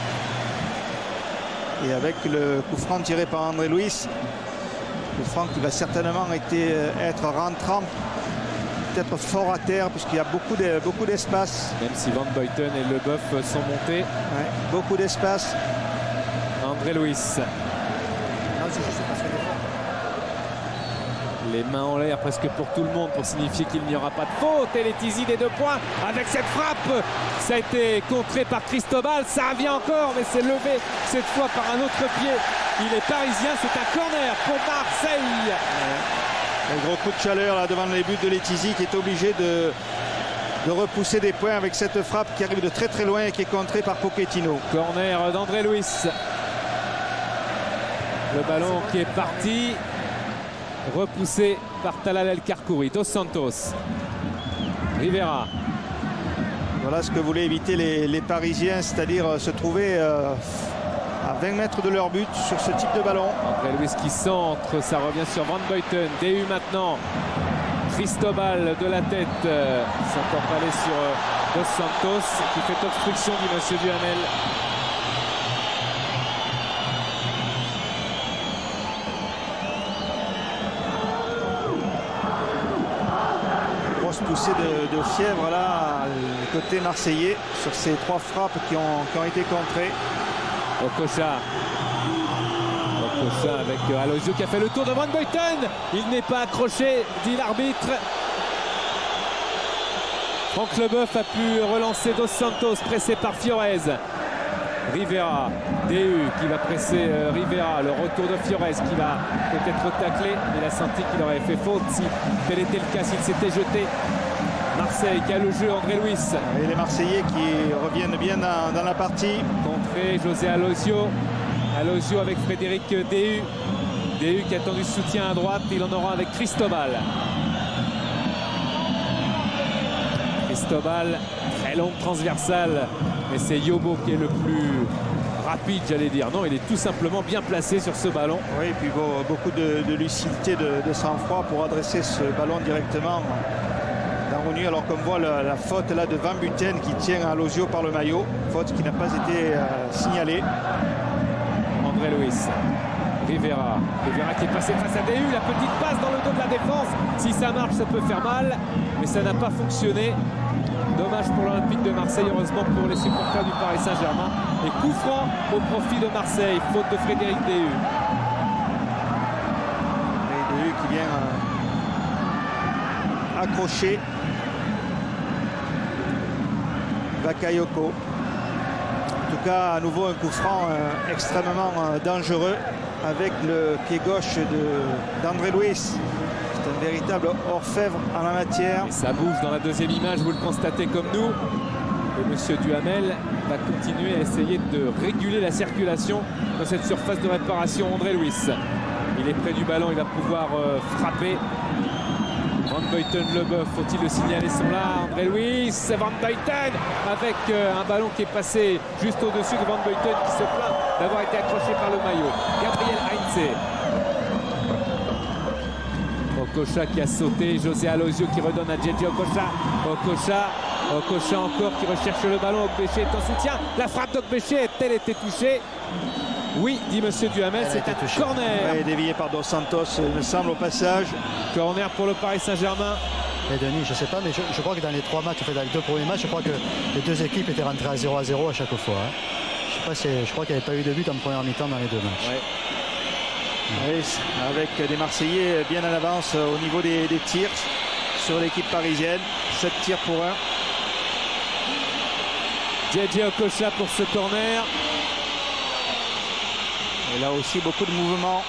Et avec le coup franc tiré par André Luiz, le franc qui va certainement être rentrant, peut-être fort à terre, puisqu'il y a beaucoup d'espace. Même si Van Buiten et Leboeuf sont montés. Ouais, beaucoup d'espace. André Luiz. Les mains en l'air presque pour tout le monde pour signifier qu'il n'y aura pas de faute. Et Letizi des 2 points avec cette frappe. Ça a été contré par Cristobal. Ça revient encore, mais c'est levé cette fois par un autre pied. Il est parisien, c'est un corner pour Marseille. Un gros coup de chaleur là devant les buts de Letizi qui est obligé de de repousser des points avec cette frappe qui arrive de très très loin et qui est contrée par Pochettino. Corner d'André Luis. Le ballon qui est parti, repoussé par Talal El Karkouri. Dos Santos. Rivera. Voilà ce que voulaient éviter les Parisiens, c'est-à-dire se trouver à 20 mètres de leur but sur ce type de ballon. André Luis qui centre, ça revient sur Van Buiten. DU maintenant. Cristobal de la tête. C'est encore allé sur Dos Santos qui fait obstruction, dit monsieur Duhamel. Grosse poussée de fièvre là, côté marseillais, sur ces 3 frappes qui ont été contrées. Okocha avec Alosio qui a fait le tour de Van Buiten. Il n'est pas accroché, dit l'arbitre. Franck Leboeuf a pu relancer Dos Santos, pressé par Fiorez. Rivera, DU qui va presser Rivera. Le retour de Fiorez qui va peut-être tacler. Il a senti qu'il aurait fait faute si tel était le cas, s'il s'était jeté. Marseille qui a le jeu, André Luis. Et les Marseillais qui reviennent bien dans la partie. Contré, José Alosio. Alosio avec Frédéric DU. DU qui a tendu soutien à droite. Il en aura avec Cristobal. Cristobal, très longue transversale. Mais c'est Yobo qui est le plus rapide, j'allais dire. Non, il est tout simplement bien placé sur ce ballon. Oui, et puis beaucoup de lucidité, de sang-froid pour adresser ce ballon directement dans Rougny. Alors qu'on voit la faute là de Van Buiten qui tient Alosio par le maillot. Faute qui n'a pas été signalée. André Luis. Rivera qui est passé face à DU. La petite passe dans le dos de la défense. Si ça marche, ça peut faire mal. Mais ça n'a pas fonctionné. Dommage pour l'Olympique de Marseille, heureusement pour les supporters du Paris Saint-Germain. Et coup franc au profit de Marseille, faute de Frédéric DU. Et DU qui vient accrocher Bakayoko. En tout cas, à nouveau un coup franc extrêmement dangereux avec le pied gauche d'André Luis. C'est un véritable orfèvre en la matière. Et ça bouge dans la deuxième image, vous le constatez comme nous. Et monsieur Duhamel va continuer à essayer de réguler la circulation dans cette surface de réparation. André Luis, il est près du ballon, il va pouvoir frapper. Van Buiten, Leboeuf, faut-il le signaler, sont là. André Luis, Van Buiten avec un ballon qui est passé juste au-dessus de Van Buiten qui se plaint d'avoir été accroché par le maillot. Gabriel Heinze. Okocha qui a sauté, José Alosio qui redonne à Djedje Okocha. Okocha encore qui recherche le ballon. Okbeché est en soutien. La frappe d'Okbeché a-t-elle été touchée? Oui, dit monsieur Duhamel, c'est un corner. Ouais, dévié par Dos Santos, il me semble, au passage. Corner pour le Paris Saint-Germain. Et Denis, je ne sais pas, mais je crois que dans les 3 matchs, dans les 2 premiers matchs, je crois que les 2 équipes étaient rentrées à 0-0 à chaque fois. Hein. Je crois qu'il n'y avait pas eu de but en première mi-temps dans les 2 matchs. Ouais. Oui, avec des Marseillais bien en avance au niveau des tirs sur l'équipe parisienne. 7 tirs pour 1. Djedje Okocha pour ce corner. Et là aussi beaucoup de mouvements.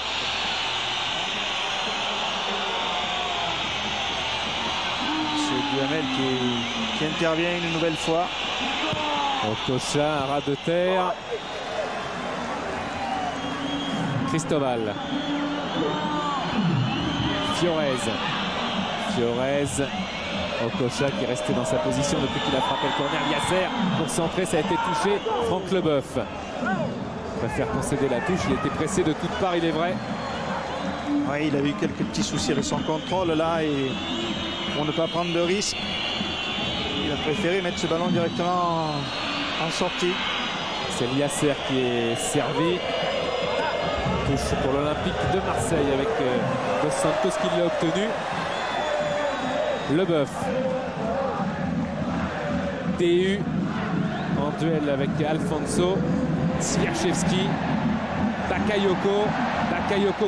C'est Duhamel qui intervient une nouvelle fois. Okocha, un ras de terre. Cristobal. Fiorez. Okocha qui est resté dans sa position depuis qu'il a frappé le corner. Yasser pour centrer, ça a été touché. Franck Leboeuf préfère concéder la touche. Il était pressé de toutes parts, il est vrai. Oui, il a eu quelques petits soucis avec son contrôle là et pour ne pas prendre de risque, il a préféré mettre ce ballon directement en sortie. C'est Yasser qui est servi. Touche pour l'Olympique de Marseille avec Dos Santos qui l'a obtenu. Leboeuf. DU en duel avec Alfonso. Swiaczewski. Bakayoko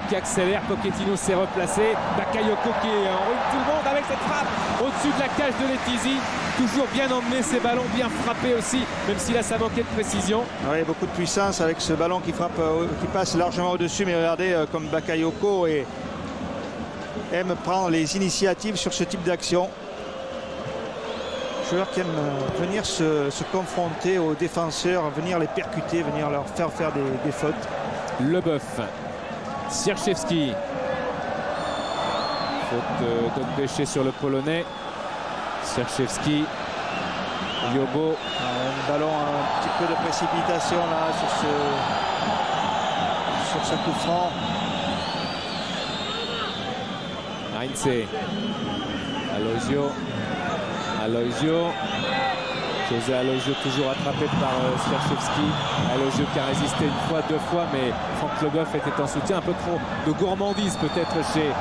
qui accélère. Pochettino s'est replacé. Bakayoko qui enroule tout le monde avec cette frappe au-dessus de la cage de Letizy. Toujours bien emmené ces ballons, bien frappé aussi, même si là ça manquait de précision. Oui, beaucoup de puissance avec ce ballon qui frappe, qui passe largement au-dessus. Mais regardez comme Bakayoko aime prendre les initiatives sur ce type d'action. joueurs qui aiment venir se confronter aux défenseurs, venir les percuter, venir leur faire des fautes. Leboeuf, Sierczewski. Faute d'Okbéché sur le Polonais. Sierczewski, Yobo. Un ballon, un petit peu de précipitation là sur ce coup franc. Heinze, Aloisio, José Aloisio toujours attrapé par Sierczewski. Aloisio qui a résisté une fois, 2 fois, mais Franck Leboeuf était en soutien. Un peu trop de gourmandise peut-être chez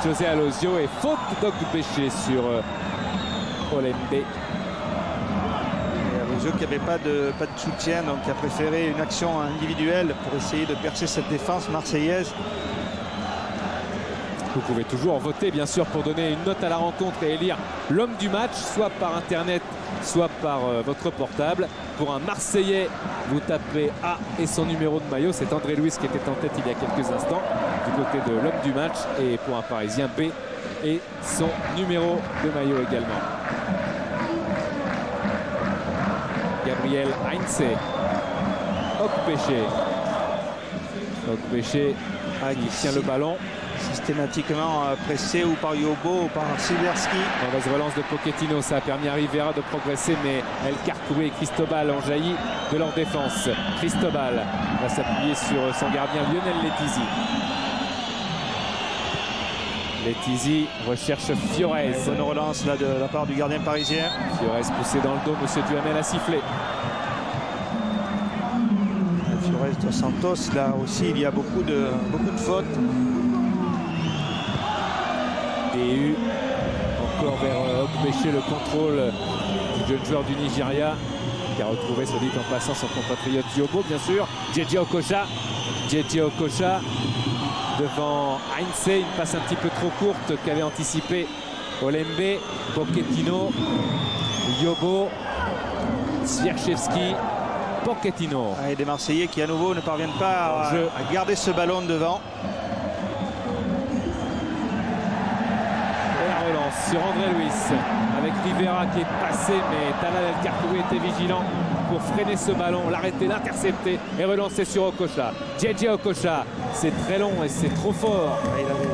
José Aloisio, et faute d'Okbéché sur Olembe. Aloisio qui n'avait pas de soutien, donc qui a préféré une action individuelle pour essayer de percer cette défense marseillaise. Vous pouvez toujours voter bien sûr pour donner une note à la rencontre et élire l'homme du match, soit par internet, soit par votre portable. Pour un Marseillais, vous tapez A et son numéro de maillot. C'est André Louis qui était en tête il y a quelques instants du côté de l'homme du match. Et pour un Parisien, B et son numéro de maillot également. Gabriel Heinze, Okbéché qui tient le ballon. Systématiquement pressé ou par Yobo ou par Silerski. Mauvaise relance de Pochettino, ça a permis à Rivera de progresser, mais El Karkouri et Cristobal ont jailli de leur défense. Cristobal va s'appuyer sur son gardien Lionel Letizy. Letizy recherche Fiorez. Bonne relance là de la part du gardien parisien. Fiorez poussé dans le dos, monsieur Duhamel a sifflé. Fiorez dos Santos, là aussi il y a beaucoup de fautes. DU encore vers Okbéché, le contrôle du jeune joueur du Nigeria qui a retrouvé, soit dit en passant, son compatriote Yobo bien sûr. Djedje Okocha devant Heinze, une passe un petit peu trop courte qu'avait anticipé Olembe. Pochettino, Yobo, Sierczewski, Pochettino. Et des Marseillais qui à nouveau ne parviennent pas à garder ce ballon devant. Sur André Louis avec Rivera qui est passé, mais Talal El Karkouri était vigilant pour freiner ce ballon, l'arrêter, l'intercepter et relancer sur Okocha. Djedje Okocha, c'est très long et c'est trop fort. Il avait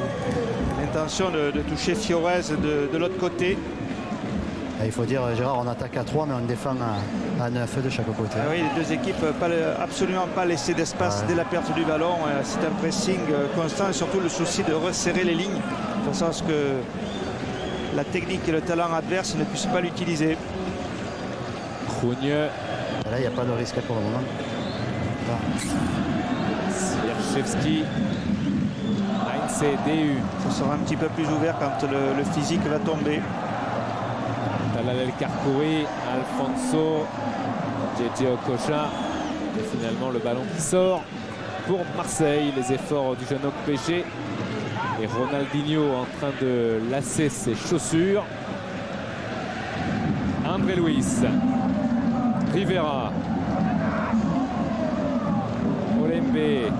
l'intention de toucher Fiorez de l'autre côté. Et il faut dire, Gérard, on attaque à 3 mais on défend à 9 de chaque côté. Oui, les deux équipes absolument pas laisser d'espace dès la perte du ballon. C'est un pressing constant et surtout le souci de resserrer les lignes de façon à ce que la technique et le talent adverse ne puissent pas l'utiliser. Krugne. Là, il n'y a pas de risque pour le moment. Sierczewski. Heinze, DU. Ça sera un petit peu plus ouvert quand le physique va tomber. Talal El Karkouri, Alfonso, Djedje Okocha. Et finalement, le ballon qui sort pour Marseille. Les efforts du jeune Okbéché. Et Ronaldinho en train de lasser ses chaussures. André Louis, Rivera, Olembe. Et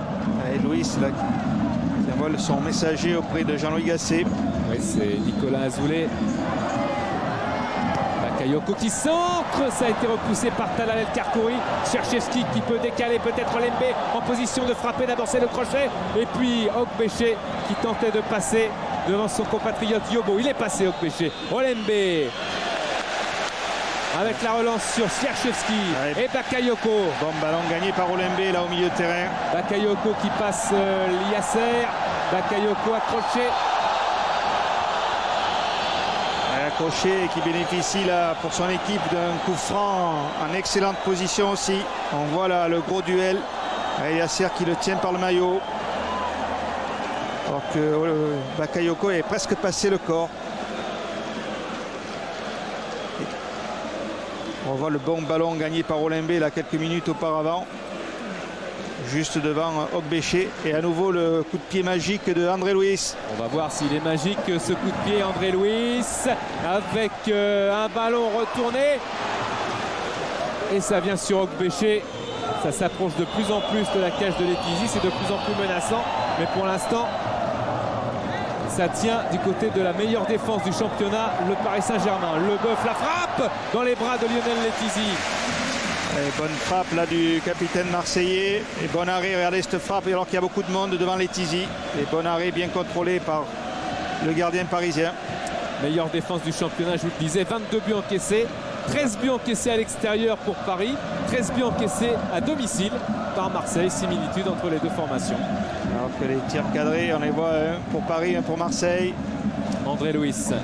Louis là, qui envoie son messager auprès de Jean-Louis Gasset. Oui, c'est Nicolas Azoulay. Bakayoko qui centre, ça a été repoussé par Talal El Karkouri. Sierczewski qui peut décaler peut-être Olembe en position de frapper, d'abord c'est le crochet. Et puis Okbéché qui tentait de passer devant son compatriote Yobo. Il est passé Okbéché. Olembe avec la relance sur Sierczewski et Bakayoko. Bon ballon gagné par Olembe là au milieu de terrain. Bakayoko qui passe Liasser. Bakayoko accroché. Accroché et qui bénéficie là pour son équipe d'un coup franc en excellente position aussi. On voit là le gros duel. Liasser qui le tient par le maillot. Alors que Bakayoko est presque passé le corps. On voit le bon ballon gagné par Olembe là quelques minutes auparavant. Juste devant Okbéché. Et à nouveau le coup de pied magique de André Louis. On va voir s'il est magique ce coup de pied André Louis. Avec un ballon retourné. Et ça vient sur Okbéché. Ça s'approche de plus en plus de la cage de Letizy. C'est de plus en plus menaçant. Mais pour l'instant, ça tient du côté de la meilleure défense du championnat, le Paris Saint-Germain. Leboeuf, la frappe dans les bras de Lionel Letizy. Et bonne frappe là du capitaine marseillais. Et bon arrêt, regardez cette frappe alors qu'il y a beaucoup de monde devant Letizy. Et bon arrêt bien contrôlé par le gardien parisien. Meilleure défense du championnat, je vous le disais, 22 buts encaissés, 13 buts encaissés à l'extérieur pour Paris, 13 buts encaissés à domicile par Marseille, similitude entre les deux formations. Alors que les tirs cadrés, on les voit un pour Paris, un pour Marseille. André Luis. Ça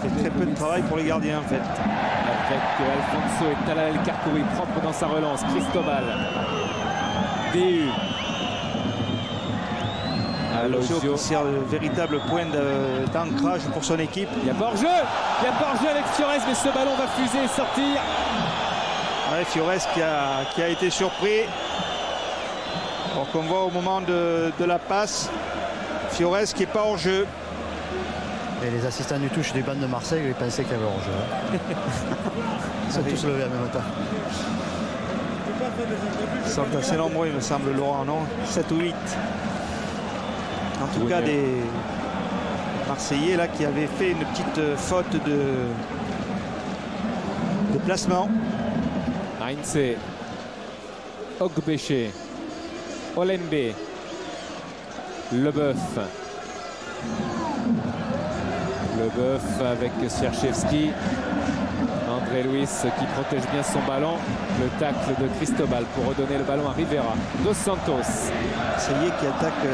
fait très peu de travail pour les gardiens en fait. Avec Alfonso et Talal El Kharkouri propre dans sa relance. Cristobal. DU. Alosio qui sert de véritable point d'ancrage pour son équipe. Il y a pas hors-jeu. Il y a pas hors-jeu avec Fiores, mais ce ballon va fuser et sortir. Ouais, Fiores qui a été surpris. Alors qu'on voit au moment de la passe, Fiores qui n'est pas hors jeu. Et les assistants du touche du banc de Marseille, ils pensaient qu'il y avait hors jeu. Ils sont tous levés en même temps. Ils sont assez nombreux, il me semble, Laurent, non? 7 ou 8. En tout cas, des Marseillais là, qui avaient fait une petite faute de placement. Heinze, Ogbeche, Olembe, Leboeuf. Leboeuf avec Sierchevski. André Luis qui protège bien son ballon. Le tacle de Cristobal pour redonner le ballon à Rivera. Dos Santos. Marseillais qui attaque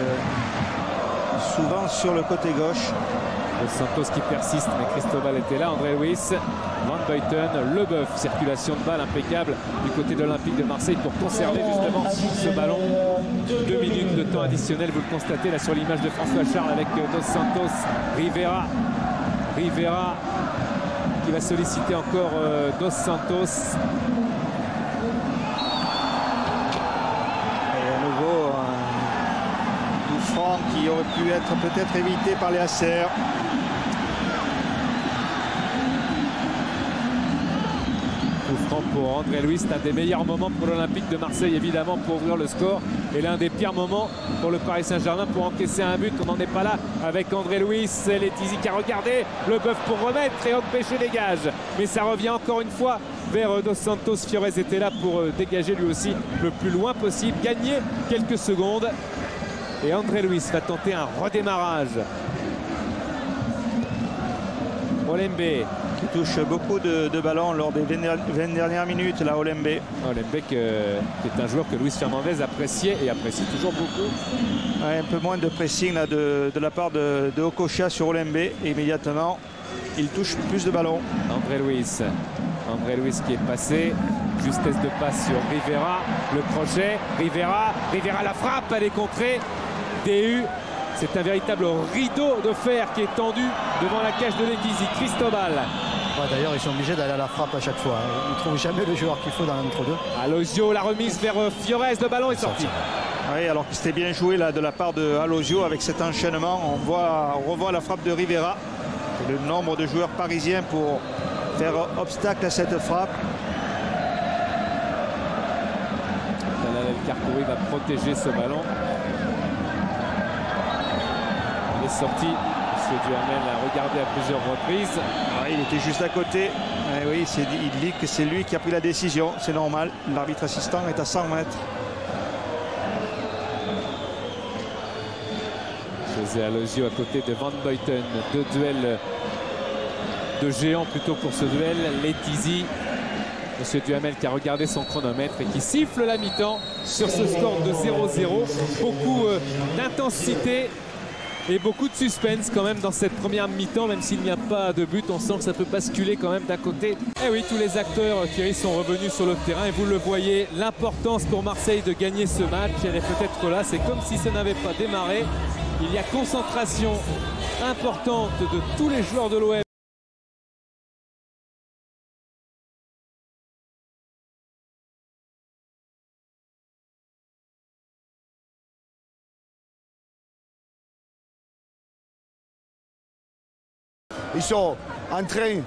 souvent sur le côté gauche. Dos Santos qui persiste, mais Cristobal était là. André Luis, Van Buiten, Leboeuf. Circulation de balle impeccable du côté de l'Olympique de Marseille pour conserver justement ce ballon. 2 minutes de temps additionnel, vous le constatez là sur l'image de François Charles avec Dos Santos. Rivera qui va solliciter encore Dos Santos. Et à nouveau un coup franc qui aurait pu être peut-être évité par les Acer. Coup franc pour André Luis, c'est un des meilleurs moments pour l'Olympique de Marseille évidemment pour ouvrir le score, et l'un des pires moments pour le Paris Saint-Germain pour encaisser un but. On n'en est pas là avec André Luis. Letizy qui a regardé, Leboeuf pour remettre et Ogbeche dégage, mais ça revient encore une fois vers Dos Santos. Fiores était là pour dégager lui aussi le plus loin possible, gagner quelques secondes, et André Luis va tenter un redémarrage. Olembe Qui touche beaucoup de ballons lors des 20 dernières minutes, là, Olembe. Olembe qui est un joueur que Luis Fernandez appréciait et apprécie toujours beaucoup. Ouais, un peu moins de pressing là, de la part de Okocha sur Olembe. Et immédiatement, il touche plus de ballons. André Luis qui est passé. Justesse de passe sur Rivera. Le crochet. Rivera la frappe, elle est contrée. DU. C'est un véritable rideau de fer qui est tendu devant la cage de Letizy. Cristobal. Ouais, d'ailleurs, ils sont obligés d'aller à la frappe à chaque fois. Ils ne trouvent jamais le joueur qu'il faut dans l'entre-deux. Alosio, la remise vers Fiores. Le ballon est sorti. Oui, alors que c'était bien joué là, de la part de Alosio avec cet enchaînement. On revoit la frappe de Rivera. Et le nombre de joueurs parisiens pour faire obstacle à cette frappe. Talal El Kharkouri va protéger ce ballon. Il est sorti. Monsieur Duhamel a regardé à plusieurs reprises. Ouais, il était juste à côté. Oui, il dit que c'est lui qui a pris la décision. C'est normal. L'arbitre assistant est à 100 mètres. José Alosio à côté de Van Buiten. Deux duels de géants plutôt pour ce duel. Letizy. Monsieur Duhamel qui a regardé son chronomètre et qui siffle la mi-temps sur ce score de 0-0. Beaucoup d'intensité et beaucoup de suspense quand même dans cette première mi-temps, même s'il n'y a pas de but. On sent que ça peut basculer quand même d'un côté. Et oui, tous les acteurs, Thierry, sont revenus sur le terrain et vous le voyez, l'importance pour Marseille de gagner ce match, elle est peut-être là. C'est comme si ça n'avait pas démarré. Il y a concentration importante de tous les joueurs de l'OM. Ils sont en train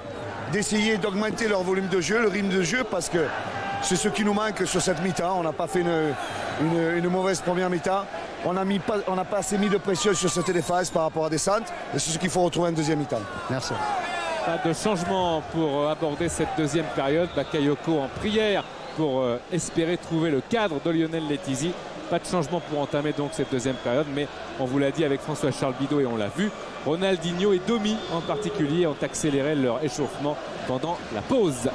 d'essayer d'augmenter leur volume de jeu, le rythme de jeu, parce que c'est ce qui nous manque sur cette mi-temps. On n'a pas fait une mauvaise première mi-temps. on n'a pas assez mis de pression sur cette défense par rapport à des centres. Et c'est ce qu'il faut retrouver en deuxième mi-temps. Merci. Pas de changement pour aborder cette deuxième période. Bakayoko en prière pour espérer trouver le cadre de Lionel Letizy. Pas de changement pour entamer donc cette deuxième période, mais on vous l'a dit avec François-Charles Bidot et on l'a vu, Ronaldinho et Domi en particulier ont accéléré leur échauffement pendant la pause.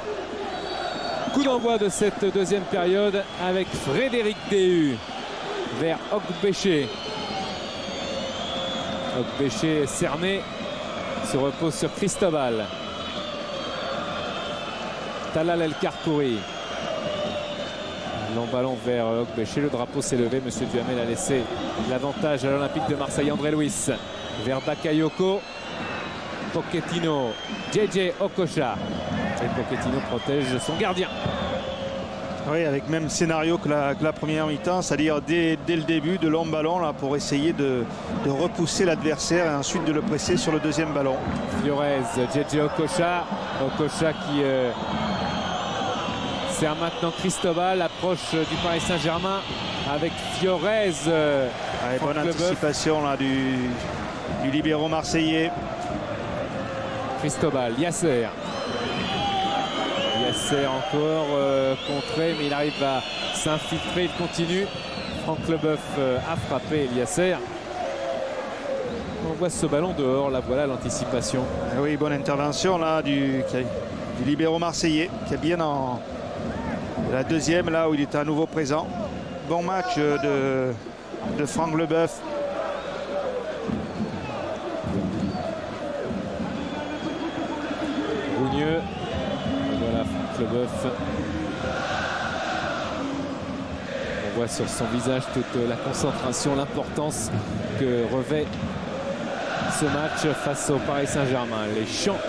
Coup d'envoi de cette deuxième période avec Frédéric Déhu vers Okbéché. Okbéché cerné, se repose sur Cristobal. Talal El Karkouri. Long ballon vers Okbéché. Le drapeau s'est levé. Monsieur Duhamel a laissé l'avantage à l'Olympique de Marseille. André Luis vers Bakayoko. Pochettino. JJ Okocha. Et Pochettino protège son gardien. Oui, avec même scénario que la première mi-temps, c'est-à-dire dès le début de long ballon là, pour essayer de repousser l'adversaire et ensuite de le presser sur le deuxième ballon. Fiorez, JJ Okocha. Okocha qui sert maintenant Cristobal, approche du Paris Saint-Germain avec Fiorez. Bonne anticipation là, du libéro marseillais. Cristobal, Yasser. Yasser encore contré, mais il arrive à s'infiltrer, il continue. Franck Leboeuf a frappé Yasser. On voit ce ballon dehors, là voilà l'anticipation. Oui, bonne intervention là du libéro marseillais qui est bien en la deuxième là où il est à nouveau présent. Bon match de Franck Leboeuf. Rougneux. Voilà Franck Leboeuf. On voit sur son visage toute la concentration, l'importance que revêt ce match face au Paris Saint-Germain. Les chants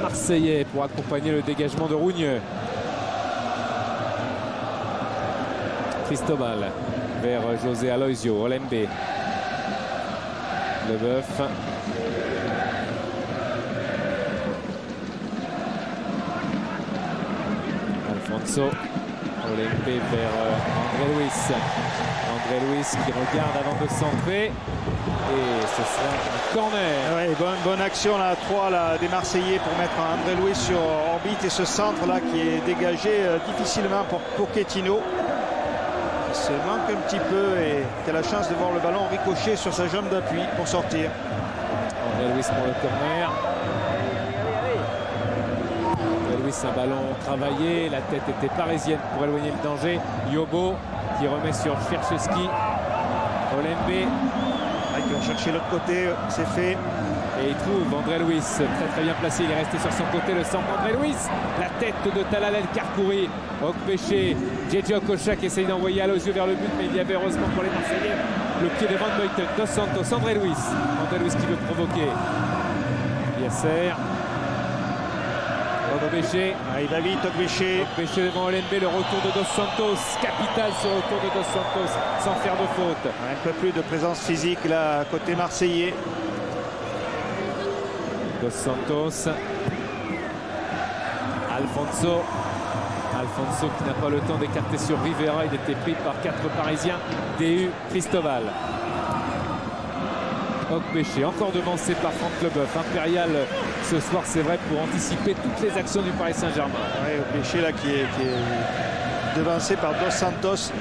marseillais pour accompagner le dégagement de Rougneux. Cristobal vers José Aloisio, Olembe. Leboeuf. Alfonso. Olembe vers André Luis. André Luis qui regarde avant de centrer. Et ce sera un corner. Ouais, bonne action là, 3 là, des Marseillais pour mettre André Luis sur orbite. Et ce centre là qui est dégagé difficilement pour Pochettino. Il se manque un petit peu et qui a la chance de voir le ballon ricocher sur sa jambe d'appui pour sortir. André Luis pour le corner. André Luis, un ballon travaillé. La tête était parisienne pour éloigner le danger. Yobo qui remet sur Chercheski. Olembe. Qui vont chercher l'autre côté, c'est fait. Et il trouve André Luis, très bien placé, il est resté sur son côté, le centre d'André Luis. La tête de Talal El Karkouri. Okbéché, JJ Okocha qui essaye d'envoyer Aloisio vers le but, mais il y avait heureusement pour les Marseillais le pied de Van Buiten, Dos Santos, André Luis. André Luis qui veut provoquer. Yasser. Okbéché. Il va vite, Okbéché. Okbéché devant Olembe, le retour de Dos Santos. Capital sur le retour de Dos Santos, sans faire de faute. Un peu plus de présence physique là, côté marseillais. Dos Santos. Alfonso. Alfonso qui n'a pas le temps d'écarter sur Rivera. Il était pris par 4 Parisiens. Déhu, Cristobal. Okbéché, encore devancé par Franck Leboeuf. Impérial ce soir, c'est vrai, pour anticiper toutes les actions du Paris Saint-Germain. Oui, Okbéché là qui est devancé par Dos Santos.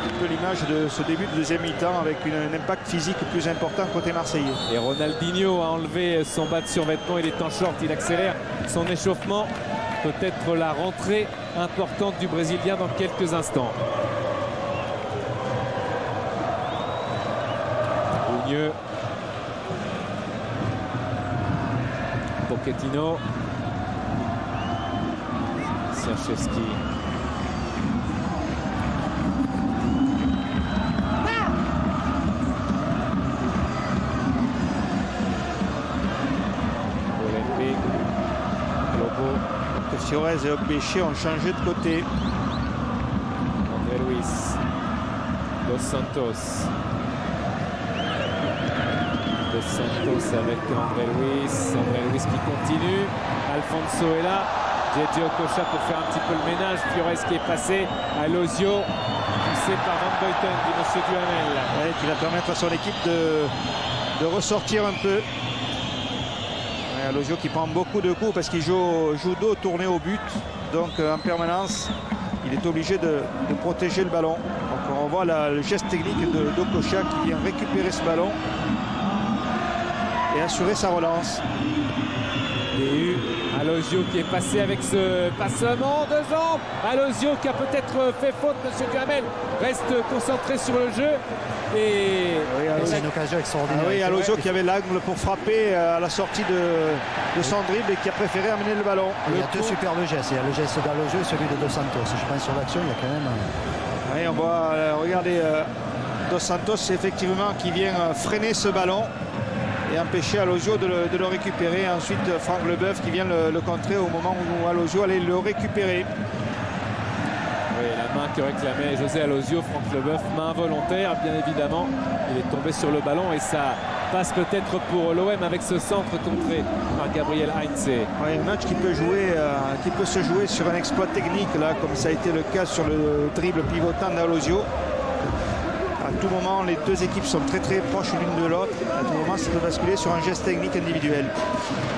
Un peu l'image de ce début de deuxième mi-temps avec un impact physique plus important côté marseillais. Et Ronaldinho a enlevé son bas de survêtement. Il est en short, il accélère son échauffement. Peut-être la rentrée importante du Brésilien dans quelques instants. Rougneux. Pochettino. Chercheski. Olembe. Lobo. Fiorez et Okbéché ont changé de côté. André Luis. Dos Santos. Dos Santos avec André Luis. André Luis qui continue. Alfonso est là. JJ Okocha pour faire un petit peu le ménage. Fiorez qui est passé. Aloisio. recherché par Van Buiten, dit monsieur Duhamel. Ouais, qui va permettre à son équipe de ressortir un peu. Ouais, Alosio qui prend beaucoup de coups parce qu'il joue dos tourné au but. Donc en permanence, il est obligé de protéger le ballon. Donc on voit le geste technique d'Okocha qui vient récupérer ce ballon et assurer sa relance. Et Alosio qui est passé avec ce passement de jambes. Alosio qui a peut-être fait faute, monsieur Duhamel. Reste concentré sur le jeu. Et c'est une occasion extraordinaire. Ah oui, Alosio qui avait l'angle pour frapper à la sortie de son dribble et qui a préféré amener le ballon. Il y a deux superbes gestes. Il y a le geste d'Alosio et celui de Dos Santos. Je pense sur l'action, il y a quand même... Oui, on voit, regardez, Dos Santos effectivement qui vient freiner ce ballon et empêcher Alosio de le récupérer. Ensuite, Franck Leboeuf qui vient le contrer au moment où Alosio allait le récupérer. Oui, la main que réclamait José Alosio, Franck Leboeuf, main volontaire, bien évidemment. Il est tombé sur le ballon et ça passe peut-être pour l'OM avec ce centre contré par Gabriel Heinze. Oui, un match qui peut se jouer sur un exploit technique, là, comme ça a été le cas sur le dribble pivotant d'Alosio. À tout moment, les deux équipes sont très proches l'une de l'autre. À tout moment, ça peut basculer sur un geste technique individuel.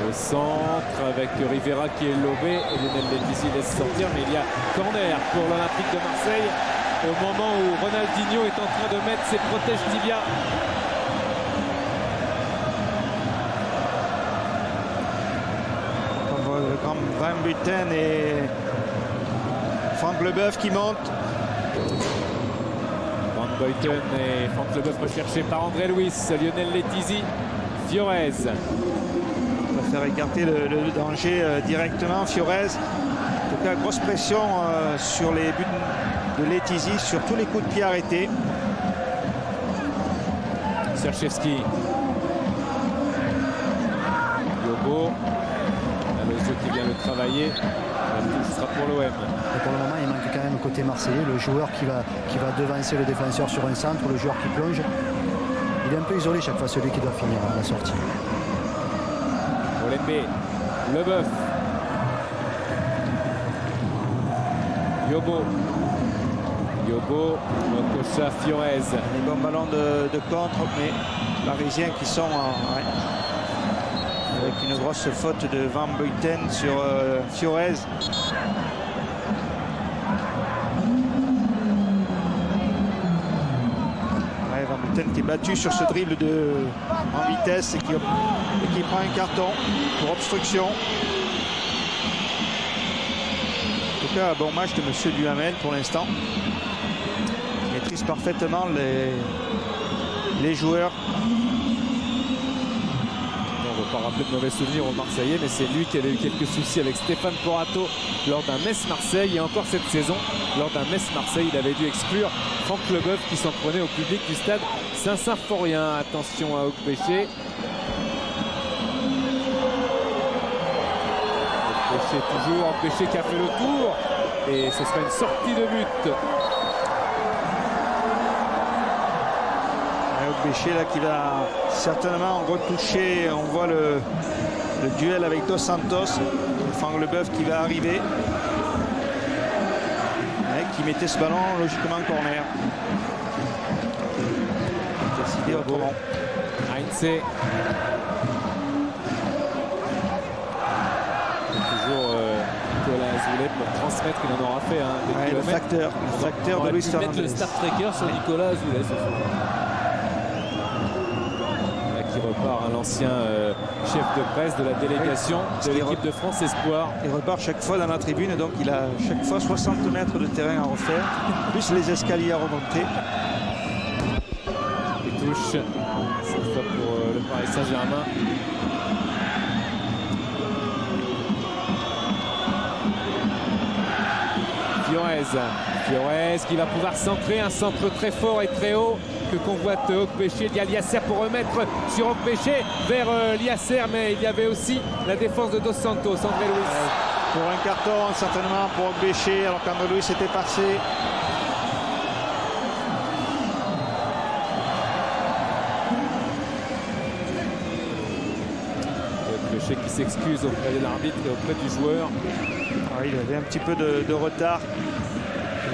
Au centre avec Rivera qui est lobé et Lionel Letizy laisse sortir, mais il y a corner pour l'Olympique de Marseille au moment où Ronaldinho est en train de mettre ses protèges tibia. On voit le grand Van Buiten et Franck Leboeuf qui monte. Van Buiten et Franck Leboeuf recherché par André Luis, Lionel Letizy, Fiorez. On va faire écarter le danger directement. Fiorez, en tout cas, grosse pression sur les buts de Letizy, sur tous les coups de pied arrêtés. Serchevski. Yobo. Alosio qui vient le travailler. La touche sera pour l'OM. Pour le moment, il manque quand même côté marseillais, le joueur qui va devancer le défenseur sur un centre, le joueur qui plonge. Il est un peu isolé chaque fois, celui qui doit finir à la sortie. Olembe, Leboeuf. Yobo. Yobo, Okocha, Fiorez. Les bons ballons de contre, mais Parisiens qui sont avec une grosse faute de Van Buiten sur Fiorez. Van Buiten qui est battu sur ce dribble en vitesse et qui prend un carton pour obstruction. En tout cas, bon match de monsieur Duhamel pour l'instant. Il maîtrise parfaitement les joueurs. On ne va pas rappeler de mauvais souvenirs aux Marseillais, mais c'est lui qui avait eu quelques soucis avec Stéphane Porato lors d'un Metz-Marseille. Et encore cette saison, lors d'un Metz-Marseille, il avait dû exclure Franck Leboeuf qui s'en prenait au public du stade Saint-Symphorien. Attention à Okpéché. Okpéché toujours, Okpéché qui a fait le tour. Et ce sera une sortie de but. Okpéché là qui va certainement retoucher. On voit le duel avec Dos Santos. Franck Leboeuf qui va arriver. Qui mettait ce ballon logiquement en corner. Décidé autrement. Heinze. Toujours Nicolas Azoulay pour transmettre, il en aura fait des kilomètres. Le facteur de Luis Fernandez. Mettre le Star Trekker sur Nicolas Azoulay ce soir. Là qui repart l'ancien chef de presse de la délégation de l'équipe de France Espoir. Il repart chaque fois dans la tribune, donc il a chaque fois 60 mètres de terrain à refaire, plus les escaliers à remonter. Il touche, cette fois pour le Paris Saint-Germain. Fiorez qui va pouvoir centrer, un centre très fort et très haut que convoite Okpéché. Il y a Liasser pour remettre sur Okpéché vers Liasser, mais il y avait aussi la défense de Dos Santos, André Luis. Pour un carton certainement pour Okpéché, alors qu'André Luis était passé. Okpéché qui s'excuse auprès de l'arbitre et auprès du joueur. Il avait un petit peu de retard.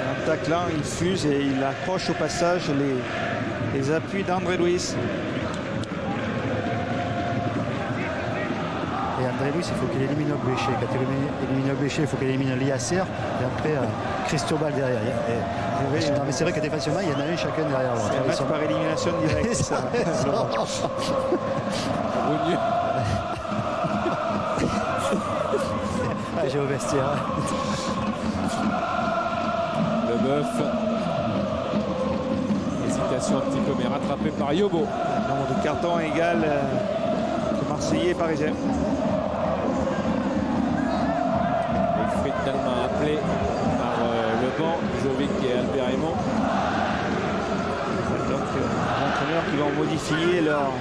En taclant, il fuse et il accroche au passage les appuis d'André Luis. Et André Luis, il faut qu'il élimine Ogbeche. Quand il élimine Ogbeche, il faut qu'il élimine Liasser. Et après, Cristobal derrière. Non, mais c'est vrai que défensivement, il y en a un chacun derrière l'autre. C'est un match par élimination directe. Ça. J'ai au vestiaire. Leboeuf. Hésitation un petit peu, mais rattrapé par Yobo. Le nombre de cartons égal que Marseillais et Parisien. Wilfried Dalma appelé par le banc, Jovic et Albert Raymond. Donc, entraîneurs qui vont modifier leur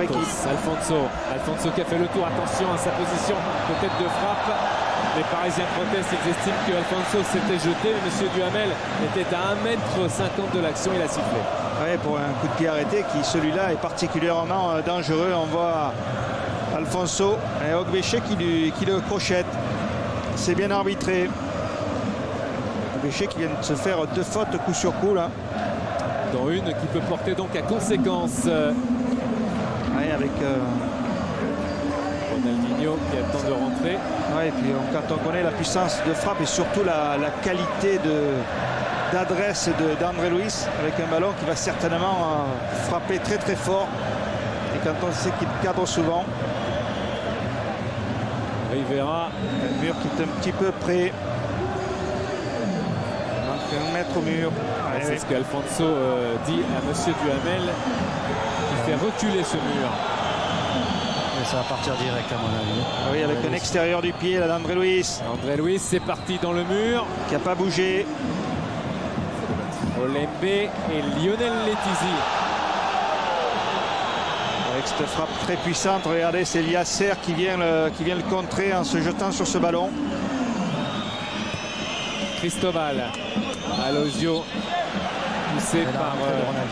équipe. Alfonso qui a fait le tour, attention à sa position, peut-être de frappe. Les Parisiens protestent, ils estiment que Alfonso s'était jeté, mais M. Duhamel était à 1,50 m de l'action, il a sifflé. Oui, pour un coup de pied arrêté qui, celui-là, est particulièrement dangereux. On voit Alfonso et Ogbeche qui le crochette. C'est bien arbitré. Ogbeche qui vient de se faire 2 fautes coup sur coup là. Dont une qui peut porter donc à conséquence. Oui, avec Ronaldinho qui attend de rentrer. Oui, et puis quand on connaît la puissance de frappe et surtout la qualité d'adresse d'André Luis, avec un ballon qui va certainement frapper très très fort. Et quand on sait qu'il cadre souvent. Rivera. Un mur qui est un petit peu près. Donc 1 mètre au mur. C'est ce qu'Alfonso dit à M. Duhamel, qui fait reculer ce mur. Et ça va partir direct à mon avis. Oui, avec un extérieur du pied là d'André Luis. André Luis, c'est parti dans le mur. Qui n'a pas bougé. Olembe et Lionel Letizy. Avec cette frappe très puissante, regardez, c'est Liasser qui vient le contrer en se jetant sur ce ballon. Cristobal, Alosio, poussé par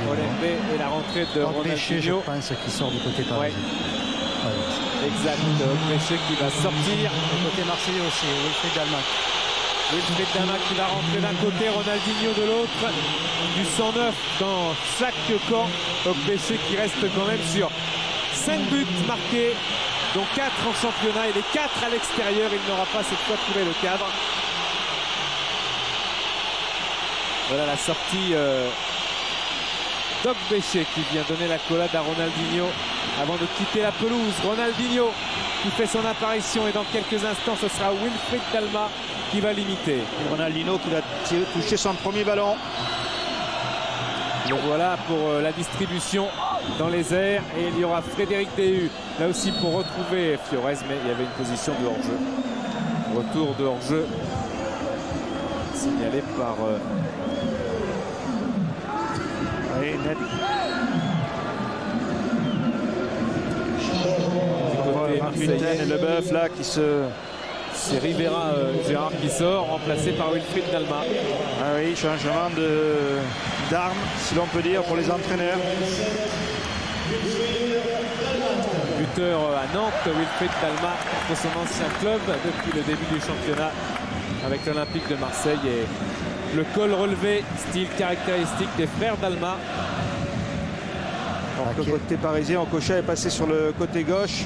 Olembe et la rentrée de Ronaldinho. Je pense qu'il sort du côté parisien. Ouais. Exact, Ogbeche qui va sortir. Du côté marseillais aussi, Wilfried Dalma. Wilfried Dalma qui va rentrer d'un côté, Ronaldinho de l'autre. Du 109 dans chaque camp. Ogbeche qui reste quand même sur 5 buts marqués, dont 4 en championnat et les 4 à l'extérieur. Il n'aura pas cette fois trouvé le cadre. Voilà la sortie d'Ogbeche qui vient donner la collade à Ronaldinho avant de quitter la pelouse. Ronaldinho qui fait son apparition et dans quelques instants ce sera Wilfried Dalma qui va limiter. Et Ronaldinho qui va toucher son premier ballon. Le voilà pour la distribution dans les airs et il y aura Frédéric Déhu là aussi pour retrouver Fiorez, mais il y avait une position de hors-jeu. Retour de hors-jeu signalé par net. Et Leboeuf là qui se... C'est Rivera Gérard qui sort, remplacé par Wilfried Dalma. Ah oui, changement d'arme, si l'on peut dire, pour les entraîneurs. Buteur à Nantes, Wilfried Dalma contre son ancien club depuis le début du championnat avec l'Olympique de Marseille. Et le col relevé, style caractéristique des frères Dalma. Donc, le côté parisien, Okocha est passé sur le côté gauche.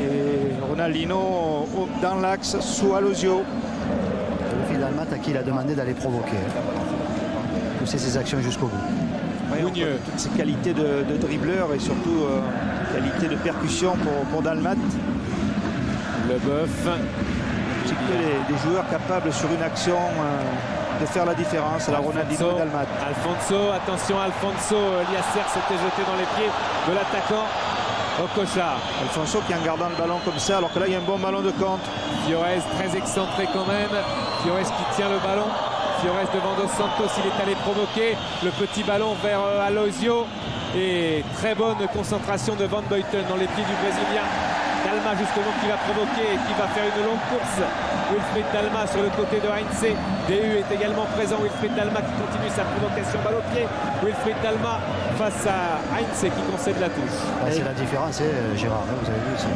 Et Ronaldinho dans l'axe sous Alosio. Wilfried Dalma à qui il a demandé d'aller provoquer. Pousser ses actions jusqu'au bout. Oui, toutes ses qualités de dribbleur et surtout qualité de percussion pour Dalmat. Leboeuf. Un petit peu des joueurs capables sur une action de faire la différence à la Ronaldinho et Dalmat. Alfonso, attention Alfonso, Liasser s'était jeté dans les pieds de l'attaquant Okocha. Alfonso qui en gardant le ballon comme ça, alors que là il y a un bon ballon de contre. Fiorez très excentré quand même. Fiorez qui tient le ballon. Fiorez devant Dos Santos, il est allé provoquer le petit ballon vers Alosio. Et très bonne concentration de Van Buiten dans les pieds du Brésilien. Dalma justement qui va provoquer et qui va faire une longue course. Wilfried Dalma sur le côté de Heinze. Déhu est également présent. Wilfried Dalma qui continue sa provocation balle au pied. Wilfried Dalma face à Heinze qui concède la touche. C'est la différence, Gérard, vous avez vu ça.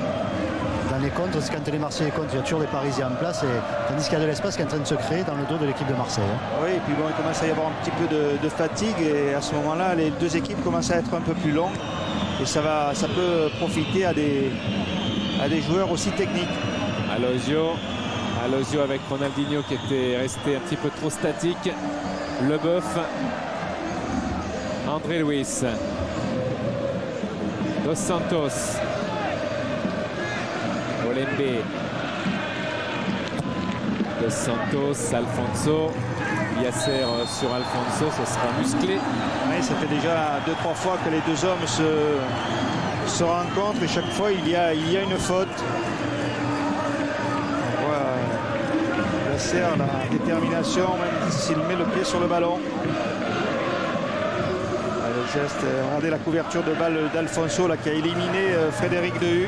dans les contres, c'est quand les Marseillais contrent, il y a toujours les Parisiens en place, tandis qu'il y a de l'espace qui est en train de se créer dans le dos de l'équipe de Marseille. Oui, et puis bon, il commence à y avoir un petit peu de fatigue, et à ce moment-là, les deux équipes commencent à être un peu plus longues, et ça peut profiter à des joueurs aussi techniques. Alosio avec Ronaldinho qui était resté un petit peu trop statique. Leboeuf, André Luis, Dos Santos, Olembe, Dos Santos, Alfonso, Yasser sur Alfonso, ce sera musclé. Oui, ça fait déjà 2-3 fois que les deux hommes se rencontrent, et chaque fois il y a une faute. La détermination, même s'il met le pied sur le ballon. Le geste, regardez la couverture de balle d'Alfonso qui a éliminé Frédéric Dehu.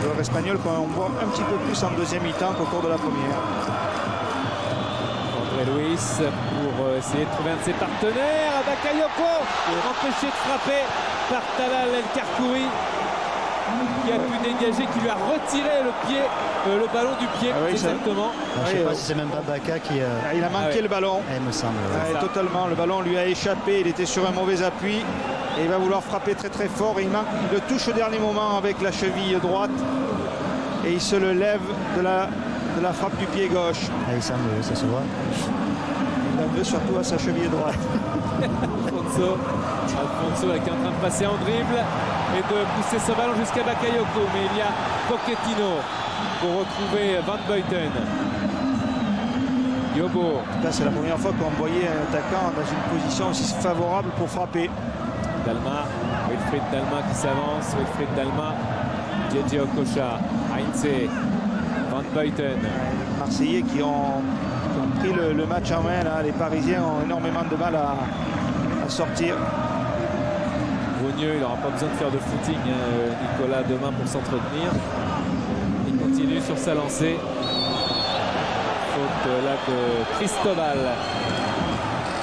Joueur espagnol qu'on voit un petit peu plus en deuxième mi-temps qu'au cours de la première. André Luis pour essayer de trouver un de ses partenaires. Bakayoko empêché de frapper par Talal El Karkouri, qui a pu dégager, qui lui a retiré le ballon du pied. Ah oui, exactement. Je ne sais pas si c'est même pas Baka qui... Il a manqué le ballon. Il me semble. Totalement. Le ballon lui a échappé. Il était sur un mauvais appui. Et il va vouloir frapper très très fort. Et il le touche au dernier moment avec la cheville droite. Et il se le lève de la frappe du pied gauche. Il semble, ça se voit. Il en veut surtout à sa cheville droite. Alfonso qui est en train de passer en dribble et de pousser ce ballon jusqu'à Bakayoko, mais il y a Pochettino pour retrouver Van Buiten. Yobo. Là, c'est la première fois qu'on voyait un attaquant dans une position aussi favorable pour frapper. Dalma, Wilfried Dalma qui s'avance, Wilfried Dalma, JJ Okocha, Heinze, Van Buiten. Les Marseillais qui ont pris le match en main, là. Les Parisiens ont énormément de mal à sortir. Rougneux, il n'aura pas besoin de faire de footing, Nicolas, demain pour s'entretenir. Il continue sur sa lancée. Faute là de Cristobal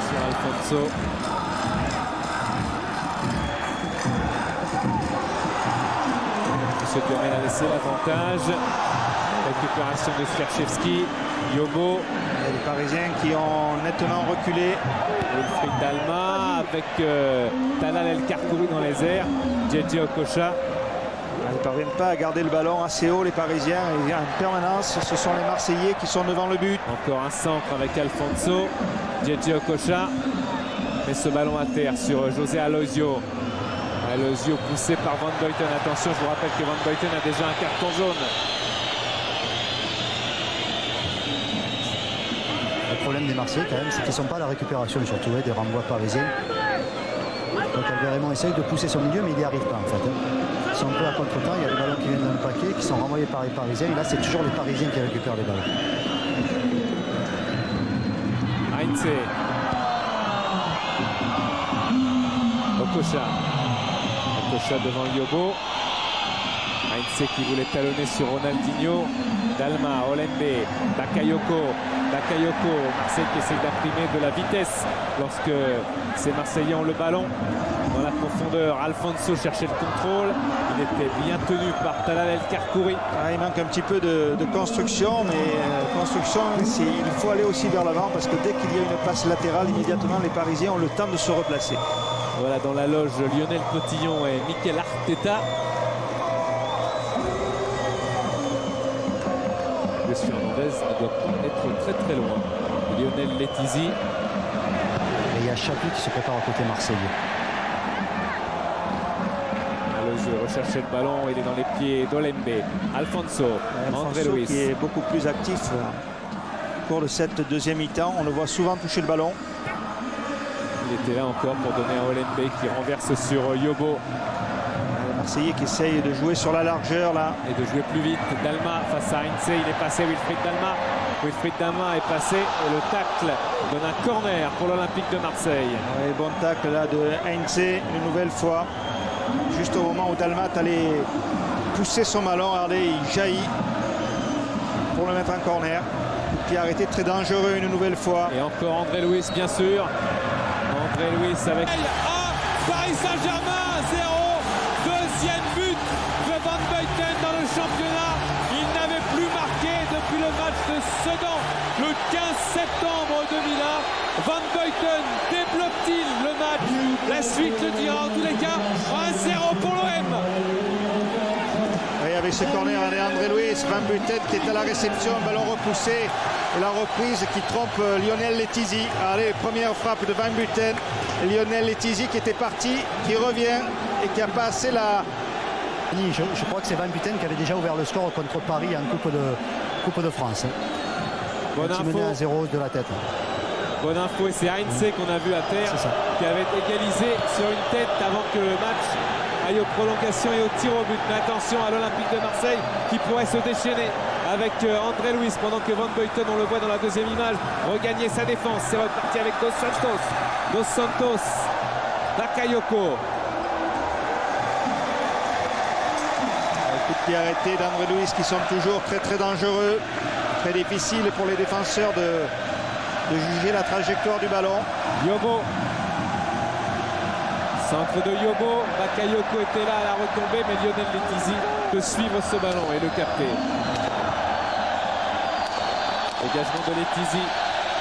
sur Alfonso. M. Duhamel a laissé l'avantage. Récupération de Skarchevski. Yobo. Et les Parisiens qui ont nettement reculé. Wilfried Dalma avec Talal El Karkouri dans les airs. JJ Okocha. Ils ne parviennent pas à garder le ballon assez haut, les Parisiens. Et en permanence, ce sont les Marseillais qui sont devant le but. Encore un centre avec Alfonso. JJ Okocha. Mais ce ballon à terre sur José Alosio. Alosio poussé par Van Buiten. Attention, je vous rappelle que Van Buiten a déjà un carton jaune. Le problème des Marseillais quand même, c'est qu'ils ne sont pas à la récupération, surtout des renvois parisiens. Donc Alberemont essaye de pousser son milieu, mais il n'y arrive pas en fait. Ils sont un peu à contre-temps, il y a des ballons qui viennent d'un paquet, qui sont renvoyés par les Parisiens, et là c'est toujours les Parisiens qui récupèrent les ballons. Heinze. Okocha. Okocha devant Yobo. Heinze qui voulait talonner sur Ronaldinho. Dalma, Olembe, Bakayoko. Bakayoko, Marseille qui essaie d'imprimer de la vitesse lorsque ces Marseillais ont le ballon dans la profondeur. Alfonso cherchait le contrôle. Il était bien tenu par Talal El Karkouri. Il manque un petit peu de construction, mais construction, il faut aller aussi vers l'avant parce que dès qu'il y a une passe latérale, immédiatement les Parisiens ont le temps de se replacer. Voilà dans la loge Lionel Cotillon et Mikel Arteta. Luis Fernandez ne doit pas être très très loin. Lionel Letizy. Et il y a Chapuis qui se prépare à côté marseillais. Alosio recherchait le ballon, il est dans les pieds d'Olembe. Alfonso, André Luis. Qui est beaucoup plus actif au cours de cette deuxième mi-temps. On le voit souvent toucher le ballon. Il était là encore pour donner à Olembe qui renverse sur Yobo. Marseillais qui essaye de jouer sur la largeur là. Et de jouer plus vite. Dalma face à Heinze, il est passé. Wilfried Dalma. Wilfried Dalma est passé et le tacle donne un corner pour l'Olympique de Marseille. Ouais, bon tacle là de Heinze une nouvelle fois. Juste au moment où Dalma allait pousser son ballon, regardez, il jaillit pour le mettre en corner. Qui a arrêté très dangereux une nouvelle fois. Et encore André Luis bien sûr. André Luis avec... Paris Saint-Germain 0, 2-0 10e but de Van Buiten dans le championnat. Il n'avait plus marqué depuis le match de Sedan le 15 septembre 2001. Van Buiten débloque-t-il le match? La suite le dira. En tous les cas, 1-0 pour l'OM. Et avec ce corner de André Luiz, Van Buiten qui est à la réception, un ballon repoussé et la reprise qui trompe Lionel Letizy. Allez, première frappe de Van Buiten. Lionel Letizy qui était parti, qui revient et qui a passé la... Je crois que c'est Van Buiten qui avait déjà ouvert le score contre Paris en Coupe de France. Bonne info. Mené à 0 de la tête. Bonne info, et c'est Heinze qu'on a vu à terre, qui avait égalisé sur une tête avant que le match aille aux prolongations et au tir au but. Mais attention à l'Olympique de Marseille qui pourrait se déchaîner avec André Luiz pendant que Van Buiten, on le voit dans la deuxième image, regagner sa défense. C'est reparti avec Dos Santos. Dos Santos, Bakayoko. Coup de pied arrêté d'André Luiz qui sont toujours très dangereux. Très difficile pour les défenseurs de juger la trajectoire du ballon. Yobo. Centre de Yobo. Bakayoko était là à la retombée, mais Lionel Letizy peut suivre ce ballon et le capter. Dégagement de Letizy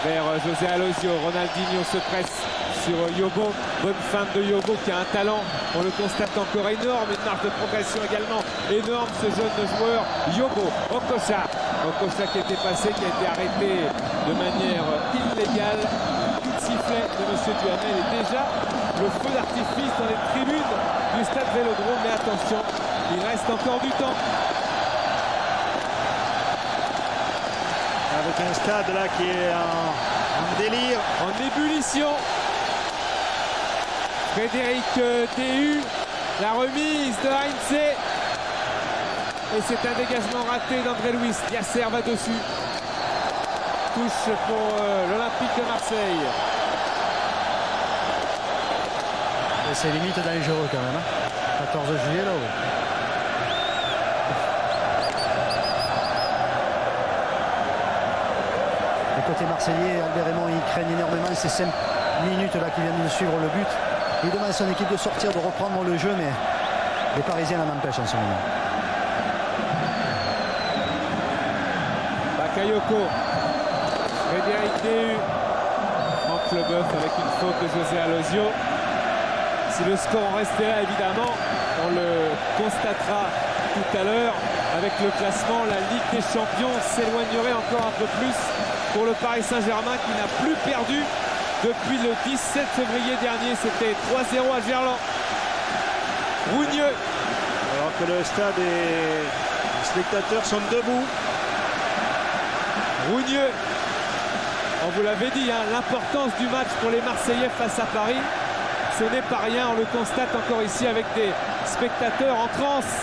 vers José Alosio. Ronaldinho se presse sur Yobo. Bonne feinte de Yobo qui a un talent, on le constate encore énorme, une marge de progression également énorme, ce jeune joueur Yobo. Okocha qui était passé, qui a été arrêté de manière illégale. Sifflet de M. Duhamel et déjà le feu d'artifice dans les tribunes du stade Vélodrome. Mais attention, il reste encore du temps. Avec un stade là qui est en délire. En ébullition. Frédéric Déhu, la remise de Heinze. Et c'est un dégagement raté d'André Luiz. Yasser va dessus. Touche pour l'Olympique de Marseille. C'est limite dangereux quand même. 14 juillet là-haut. Côté marseillais, Albert Raymond, ils craignent énormément ces 5 minutes là qui viennent de suivre le but. Il demande à son équipe de sortir, de reprendre le jeu, mais les Parisiens en empêchent en ce moment. Bakayoko, Frédéric Déhu, Franck Leboeuf avec une faute de José Alosio. Si le score en restait là, évidemment, on le constatera tout à l'heure avec le classement, la Ligue des Champions s'éloignerait encore un peu plus pour le Paris Saint-Germain qui n'a plus perdu depuis le 17 février dernier. C'était 3-0 à Gerland. Rougneux. Alors que le stade et les spectateurs sont debout. Rougneux. On vous l'avait dit, hein, l'importance du match pour les Marseillais face à Paris, ce n'est pas rien. On le constate encore ici avec des spectateurs en transe.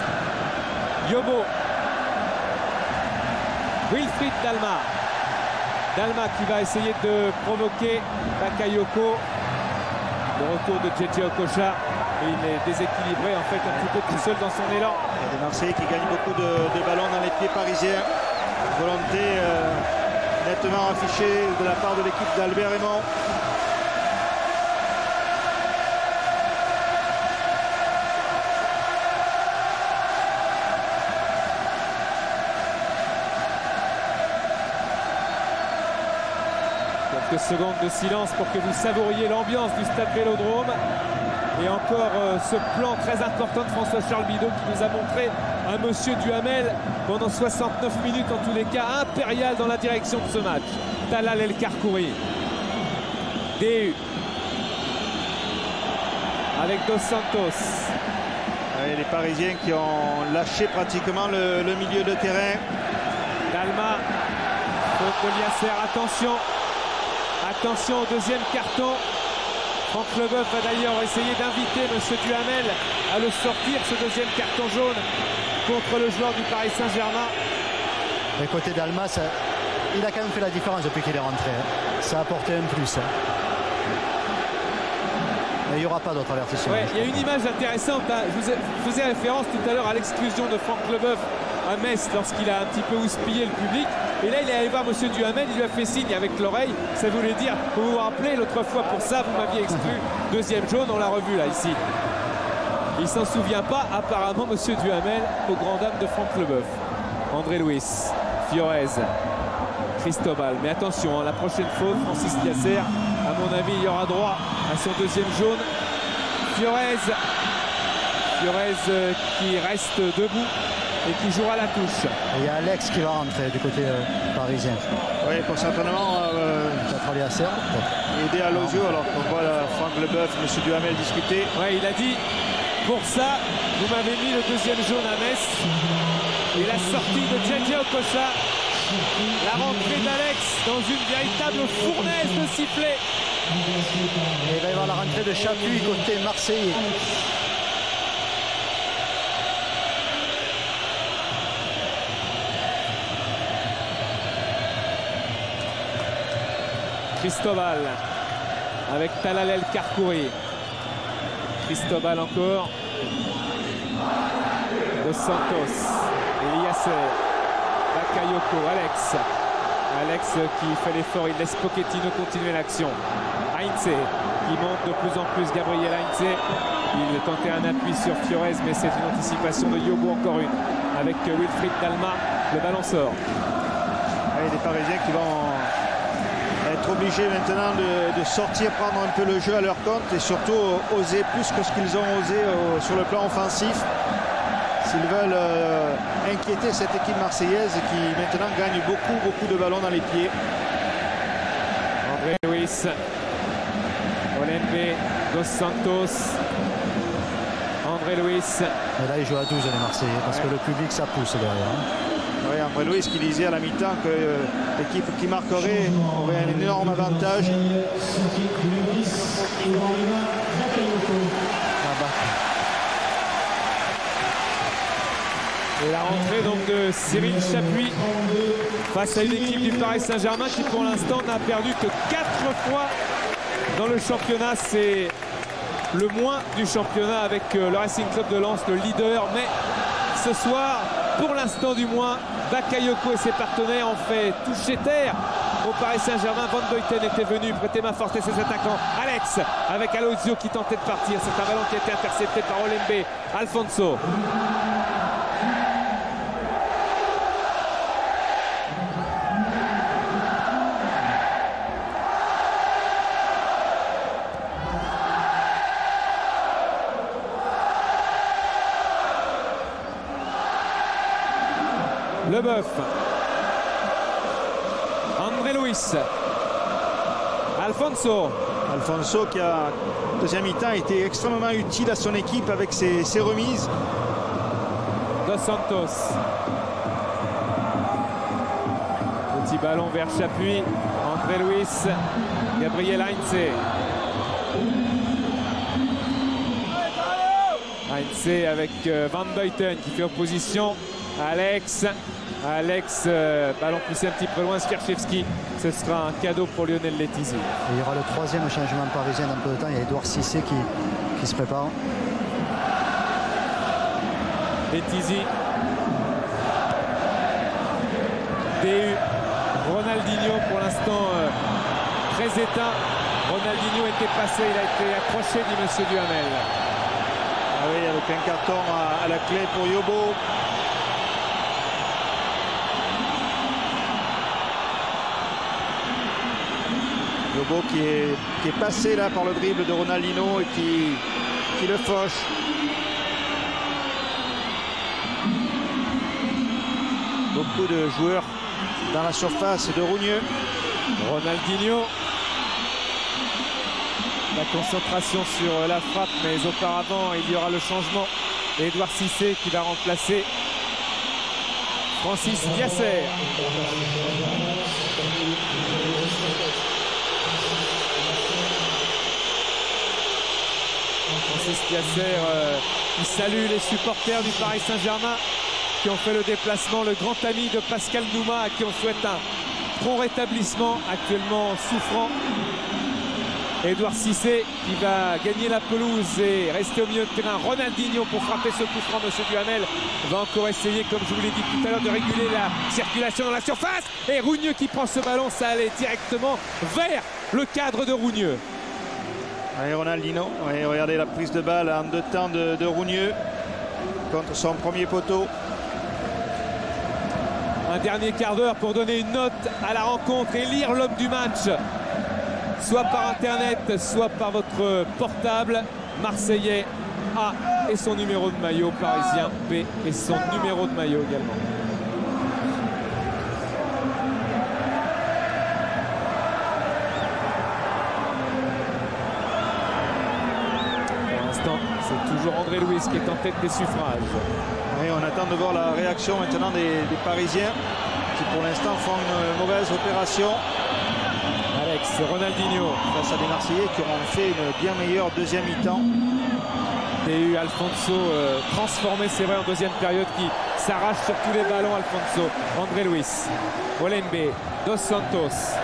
Yobo. Wilfried Dalma. Dalma qui va essayer de provoquer Bakayoko. Le retour de Djedje Okocha. Et il est déséquilibré en fait un petit peu tout seul dans son élan. Il y a des Marseillais qui gagnent beaucoup de ballons dans les pieds parisiens. Volonté nettement affichée de la part de l'équipe d'Albert Raymond. Quelques secondes de silence pour que vous savouriez l'ambiance du stade Vélodrome. Et encore ce plan très important de François-Charles Bidot qui nous a montré un monsieur Duhamel pendant 69 minutes en tous les cas impérial dans la direction de ce match. Talal El Karkouri. Déhu. Avec Dos Santos. Et les Parisiens qui ont lâché pratiquement le milieu de terrain. Dalma. Faute de Yasser. Attention. Attention au deuxième carton. Franck Leboeuf va d'ailleurs essayer d'inviter M. Duhamel à le sortir, ce deuxième carton jaune contre le joueur du Paris Saint-Germain. Mais côté d'Alma, il a quand même fait la différence depuis qu'il est rentré. Ça a apporté un plus. Mais il n'y aura pas d'autre avertissement. Ouais, il y a une image intéressante. Hein. Je vous faisais référence tout à l'heure à l'exclusion de Franck Leboeuf à Metz lorsqu'il a un petit peu houspillé le public. Et là, il est allé voir M. Duhamel, il lui a fait signe avec l'oreille. Ça voulait dire, vous vous rappelez, l'autre fois pour ça, vous m'aviez exclu. Deuxième jaune, on l'a revu là, ici. Il s'en souvient pas, apparemment, monsieur Duhamel, aux grandes dames de Franck Leboeuf. André Luis, Fiorez, Cristobal. Mais attention, hein, la prochaine faute, Francis Diasser, à mon avis, il y aura droit à son deuxième jaune. Fiorez qui reste debout et qui jouera la touche. Et il y a Alex qui va rentrer du côté parisien. Oui, pour certainement peut-être aller à Serre, aider à Lozio, alors qu'on voit Franck Leboeuf, M. Duhamel discuter. Ouais, il a dit, pour ça, vous m'avez mis le deuxième jaune à Metz. Et la sortie de Djedje Okocha, la rentrée d'Alex dans une véritable fournaise de sifflets. Et il va y avoir la rentrée de Chapuis côté marseillais. Cristobal avec Talalel Karkouri. Cristobal encore. Dos Santos. Eliasser. Bakayoko. Alex qui fait l'effort. Il laisse Pochettino continuer l'action. Heinze qui monte de plus en plus. Gabriel Heinze. Il tentait un appui sur Fiorez, mais c'est une anticipation de Yobo, encore une. Avec Wilfried Dalma. Le ballon sort. Des Parisiens qui vont être obligés maintenant de sortir, prendre un peu le jeu à leur compte et surtout oser plus que ce qu'ils ont osé sur le plan offensif s'ils veulent inquiéter cette équipe marseillaise qui maintenant gagne beaucoup de ballons dans les pieds. André Luis, Olembe, Dos Santos, André Luis. Et là il joue à 12 les Marseillais parce que le public ça pousse derrière. Oui, André Luis qui disait à la mi-temps que l'équipe qui marquerait aurait un énorme avantage. Et la rentrée donc de Cyril Chapuis face à une équipe du Paris Saint-Germain qui pour l'instant n'a perdu que 4 fois dans le championnat. C'est le moins du championnat avec le Racing Club de Lens, le leader. Mais ce soir, pour l'instant du moins, Bakayoko et ses partenaires ont fait toucher terre au Paris Saint-Germain. Van Deuten était venu prêter main forte et ses attaquants. Alex avec Alozio qui tentait de partir. C'est un ballon qui a été intercepté par Olembe. Alfonso. Leboeuf. André Luis. Alfonso qui a, deuxième mi-temps, été extrêmement utile à son équipe avec ses remises. Dos Santos. Petit ballon vers Chapuis. André Luis. Gabriel Heinze. Heinze avec Van Deuten qui fait opposition. Alex, ballon poussé un petit peu loin, Skarchevski. Ce sera un cadeau pour Lionel Letizy. Il y aura le troisième changement parisien dans peu de temps. Il y a Edouard Cissé qui se prépare. Letizy. DU. Ronaldinho pour l'instant très éteint. Ronaldinho était passé, il a été accroché, dit monsieur Duhamel. Ah oui, avec un carton à la clé pour Yobo. Yobo qui est passé là par le dribble de Ronaldinho et qui le fauche. Beaucoup de joueurs dans la surface de Rougneux. Ronaldinho. La concentration sur la frappe, mais auparavant il y aura le changement. Edouard Cissé qui va remplacer Francis Diasser. Francis Diasser qui salue les supporters du Paris Saint-Germain qui ont fait le déplacement, le grand ami de Pascal Nouma à qui on souhaite un prompt rétablissement, actuellement souffrant. Edouard Cissé qui va gagner la pelouse et rester au milieu de terrain. Ronaldinho pour frapper ce coup franc. Monsieur Duhamel va encore essayer, comme je vous l'ai dit tout à l'heure, de réguler la circulation dans la surface. Et Rougneux qui prend ce ballon, ça allait directement vers le cadre de Rougneux. Allez, Ronaldinho, ouais, regardez la prise de balle en 2 temps de Rougneux contre son premier poteau. Un dernier quart d'heure pour donner une note à la rencontre et lire l'homme du match, soit par internet, soit par votre portable. Marseillais A et son numéro de maillot, Parisien B et son numéro de maillot également. Pour l'instant, c'est toujours André Louis qui est en tête des suffrages. Et on attend de voir la réaction maintenant des Parisiens qui pour l'instant font une mauvaise opération. Alex, Ronaldinho face à des Marseillais qui auront fait une bien meilleure deuxième mi-temps. DU Alfonso transformé, c'est vrai, en deuxième période, qui s'arrache sur tous les ballons. Alfonso, André Luis, Olembe, Dos Santos.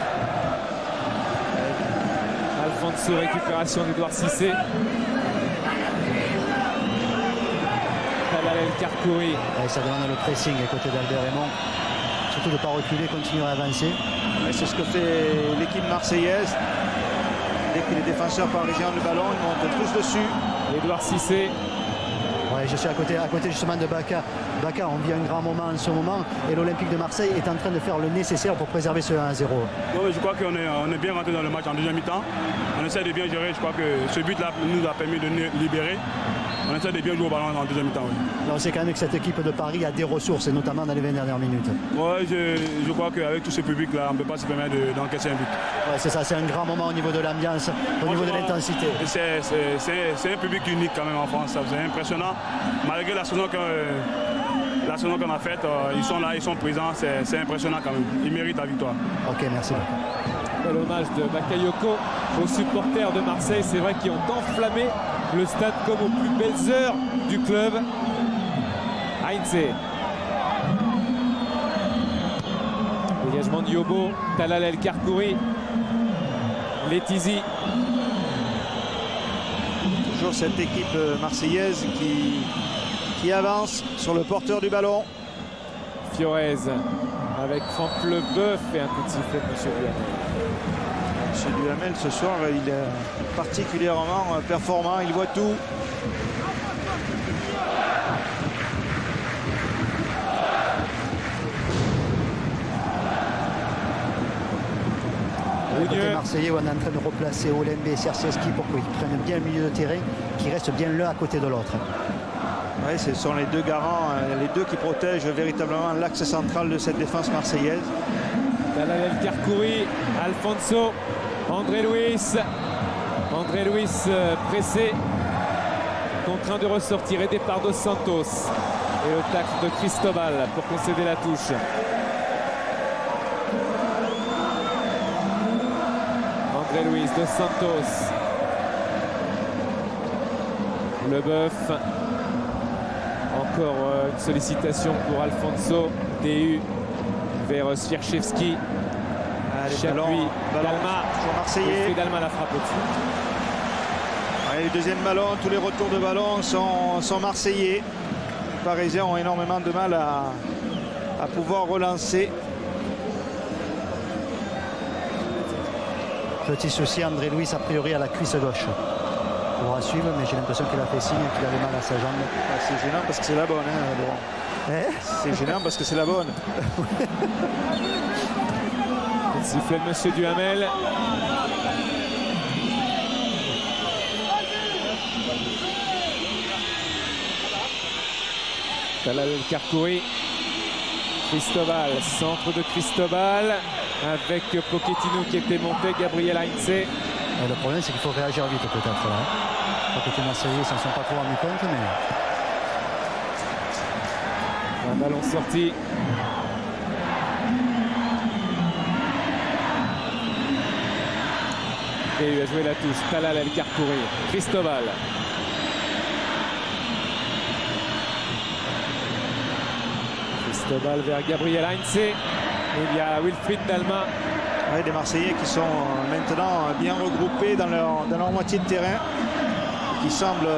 Alfonso, récupération d'Edouard Cissé. Talal El Karkouri. Ça demande le pressing à côté d'Albert Raymond. Surtout de ne pas reculer, continuer à avancer. C'est ce que fait l'équipe marseillaise. Dès que les défenseurs parisiens ont le ballon, ils montent tous dessus. Edouard Cissé. Ouais, je suis à côté justement de Bacca. Bacca, on vit un grand moment en ce moment et l'Olympique de Marseille est en train de faire le nécessaire pour préserver ce 1-0. Ouais, je crois qu'on est bien rentré dans le match en deuxième mi-temps. On essaie de bien gérer. Je crois que ce but-là nous a permis de nous libérer. On essaie de bien jouer au ballon en deuxième mi-temps. Oui. On sait quand même que cette équipe de Paris a des ressources, et notamment dans les 20 dernières minutes. Ouais, je crois qu'avec tout ce public-là, on ne peut pas se permettre d'encaisser un but. Ouais, c'est ça, c'est un grand moment au niveau de l'ambiance, au niveau de l'intensité. C'est un public unique quand même en France, c'est impressionnant. Malgré la saison qu'on a faite, ils sont là, ils sont présents, c'est impressionnant quand même. Ils méritent la victoire. Ok, merci beaucoup. Quel hommage de Bakayoko aux supporters de Marseille, c'est vrai, qui ont enflammé le stade comme aux plus belles heures du club. Heinze. Dégagement de Yobo, Talal El Karkouri, Letizi. Toujours cette équipe marseillaise qui avance sur le porteur du ballon. Fiorez avec Franck Leboeuf et un petit sifflet de M. Duhamel. M. Duhamel ce soir il est particulièrement performant, il voit tout. Côté marseillais, on est en train de replacer Olembe et Sercieski pour qu'ils prennent bien le milieu de terrain, qu'ils restent bien l'un à côté de l'autre. Oui, ce sont les deux garants, les deux qui protègent véritablement l'axe central de cette défense marseillaise. Talal El Karkouri, Alfonso, André Luis. André Luis pressé, contraint de ressortir, aidé par Dos Santos. Et le tacle de Cristobal pour concéder la touche. André Luis, Dos Santos. Leboeuf. Encore une sollicitation pour Alfonso. DU vers Sierchevski. Chapuis, Dalma. Marseillais. Dalma la frappe au-dessus. Le deuxième ballon, tous les retours de ballon sont marseillais. Les Parisiens ont énormément de mal à pouvoir relancer. Petit souci, André Luis a priori à la cuisse gauche. On va suivre, mais j'ai l'impression qu'il a fait signe qu'il avait mal à sa jambe. C'est gênant parce que c'est la bonne. C'est gênant parce que c'est la bonne. Le sifflet de M. Duhamel. Talal El Karkouri. Cristobal, centre de Cristobal avec Pochettino qui était monté, Gabriel Heinze. Le problème, c'est qu'il faut réagir vite peut-être là. Côté marseillais, ils ne s'en sont pas trop rendus compte, mais... Un ballon sorti. Et il a joué la touche. Talal El Karkouri. Cristobal. Cristobal vers Gabriel Heinze. Il y a Wilfried Dalma. Ouais, des Marseillais qui sont maintenant bien regroupés dans leur moitié de terrain, qui semblent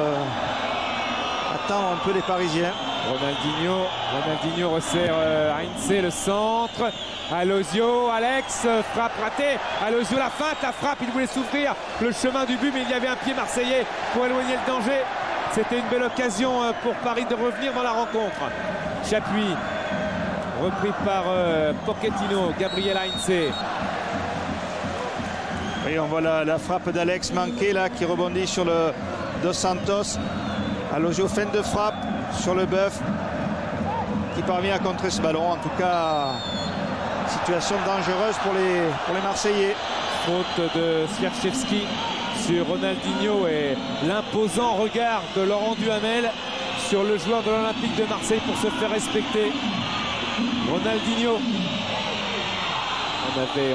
attendre un peu les Parisiens. Ronaldinho resserre Heinze, le centre. Alozio, Alex, frappe ratée. Alozio, la frappe, il voulait s'ouvrir le chemin du but, mais il y avait un pied marseillais pour éloigner le danger. C'était une belle occasion pour Paris de revenir dans la rencontre. Chapuis, repris par Pochettino, Gabriel Heinze. Oui, on voit la frappe d'Alex manquée là, qui rebondit sur le Dos Santos. Alozio, fin de frappe sur le Boeuf, qui parvient à contrer ce ballon. En tout cas, situation dangereuse pour les Marseillais. Faute de Sierchevski sur Ronaldinho et l'imposant regard de Laurent Duhamel sur le joueur de l'Olympique de Marseille pour se faire respecter. Ronaldinho.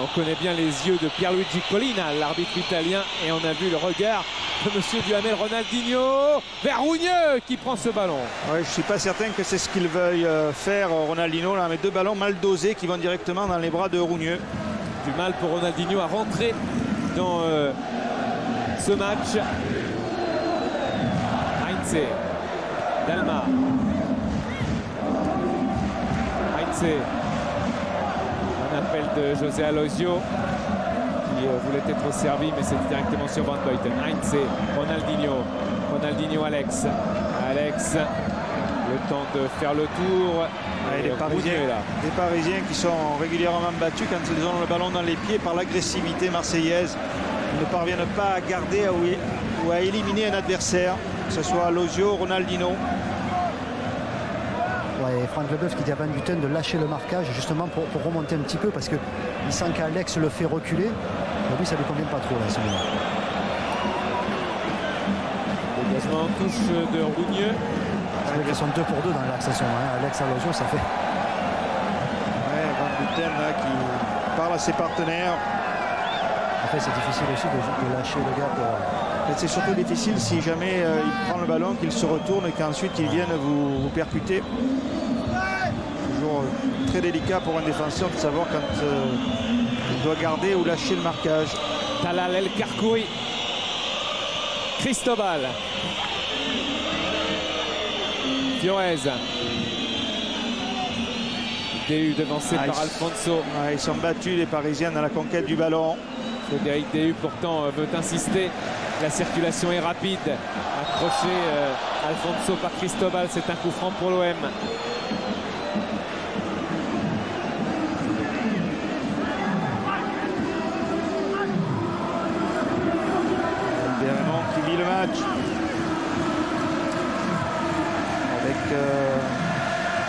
On connaît bien les yeux de Pierluigi Collina, l'arbitre italien, et on a vu le regard de monsieur Duhamel. Ronaldinho vers Rougneux qui prend ce ballon. Ouais, je ne suis pas certain que c'est ce qu'il veuille faire, Ronaldinho, là, mais deux ballons mal dosés qui vont directement dans les bras de Rougneux. Du mal pour Ronaldinho à rentrer dans ce match. Heinze, Dalma. Heinze. Un appel de José Alozio qui voulait être servi, mais c'était directement sur Van Buiten. Heinze, Ronaldinho, Alex, le temps de faire le tour. Et les Parisiens qui sont régulièrement battus quand ils ont le ballon dans les pieds par l'agressivité marseillaise. Ils ne parviennent pas à garder ou à éliminer un adversaire, que ce soit Alozio, Ronaldinho. Ouais, Franck Leboeuf qui dit à Van Buiten de lâcher le marquage justement pour remonter un petit peu, parce qu'il sent qu'Alex le fait reculer. Mais lui, ça ne lui convient pas trop là, ce moment. Dégagement en touche de Rougneux. C'est vrai qu'ils sont 2 pour 2 dans l'axe. Alex Alozio, ça fait. Ouais, Van Buiten là, qui parle à ses partenaires. En fait, c'est difficile aussi de lâcher le gars pour. C'est surtout difficile si jamais il prend le ballon, qu'il se retourne et qu'ensuite il vienne vous percuter. Toujours très délicat pour un défenseur de savoir quand il doit garder ou lâcher le marquage. Talal El Karkouri. Cristobal. Fiorez. Déu devancé par Alfonso. Ouais, ils sont battus les Parisiens dans la conquête du ballon. Frédéric Déu pourtant veut insister. La circulation est rapide. Accroché Alfonso par Cristobal. C'est un coup franc pour l'OM. Bermond qui vit le match. Avec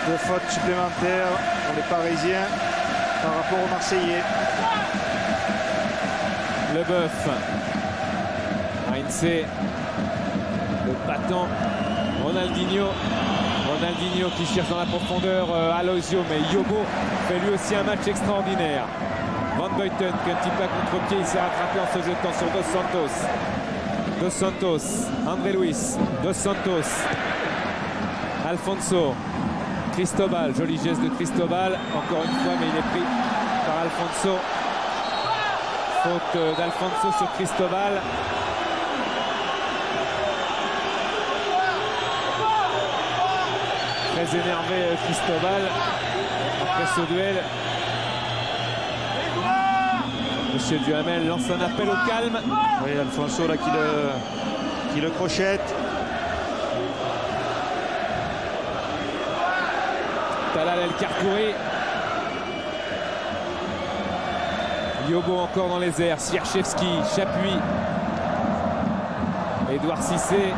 2 fautes supplémentaires pour les Parisiens par rapport aux Marseillais. Leboeuf. Heinze. Le battant. Ronaldinho qui cherche dans la profondeur Alozio, mais Yobo fait lui aussi un match extraordinaire. Van Buiten qui un petit peu à contre-pied, il s'est rattrapé en se jetant sur Dos Santos, André Luis, Dos Santos, Alfonso, Cristobal, joli geste de Cristobal, encore une fois, mais il est pris par Alfonso. Faute d'Alfonso sur Cristobal. Très énervé Cristobal après ce duel. Monsieur Duhamel lance un appel au calme. Oui, Alfonso là qui le crochette. Talal El Karkouri. Yobo encore dans les airs. Sierchevski, Chapuis. Edouard Cissé.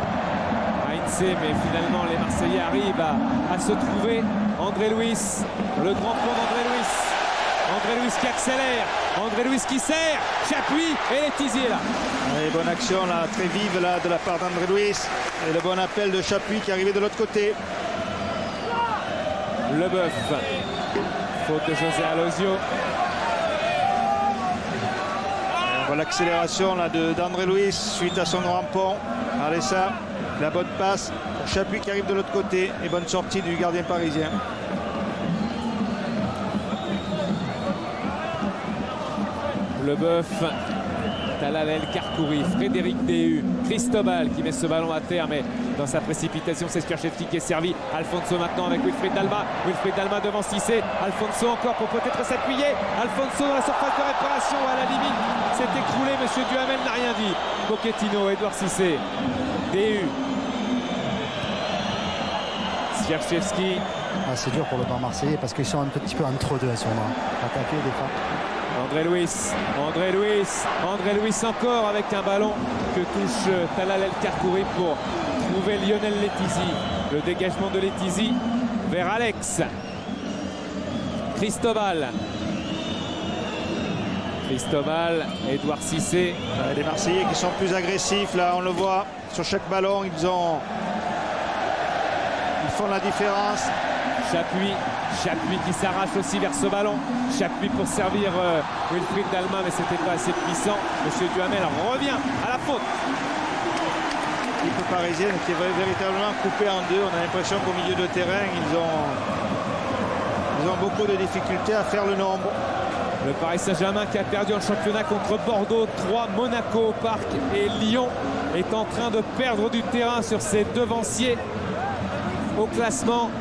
Heinze, mais finalement les Marseillais arrivent à se trouver. André Luis, le grand pont d'André Luis. André Luis qui accélère. André Luis qui serre. Chapuis et Letizier là. Et bonne action là, très vive là de la part d'André Luis. Et le bon appel de Chapuis qui arrivait de l'autre côté. Leboeuf. Faute de José Alozio. On voit l'accélération d'André Luis suite à son grand pont. Allez ça, la bonne passe pour Chapuis qui arrive de l'autre côté et bonne sortie du gardien parisien. Leboeuf Talal El Karkouri, Frédéric Déhu, Cristobal qui met ce ballon à terre, mais dans sa précipitation, c'est Sierczewski qui est servi. Alfonso maintenant avec Wilfried Dalma. Wilfried Dalma devant Cissé. Alfonso encore pour peut-être s'appuyer. Alfonso dans la surface de réparation, à la limite. C'est écroulé, monsieur Duhamel n'a rien dit. Pochettino, Edouard Cissé. Déhu. Sierczewski. Ah, c'est dur pour le banc marseillais parce qu'ils sont un petit peu entre deux à ce moment. Attaquer, défendre. André Luis encore avec un ballon que touche Talal El Karkouri pour trouver Lionel Letizy. Le dégagement de Letizy vers Alex. Cristobal, Edouard Cissé. Les Marseillais qui sont plus agressifs, là on le voit sur chaque ballon, ils font la différence. Chapuis qui s'arrache aussi vers ce ballon. Chapuis pour servir Wilfried Dalma, mais c'était pas assez puissant. Monsieur Duhamel revient à la faute. L'équipe parisienne qui est véritablement coupée en deux. On a l'impression qu'au milieu de terrain, ils ont beaucoup de difficultés à faire le nombre. Le Paris Saint-Germain qui a perdu en championnat contre Bordeaux, 3, Monaco au Parc et Lyon est en train de perdre du terrain sur ses devanciers au classement.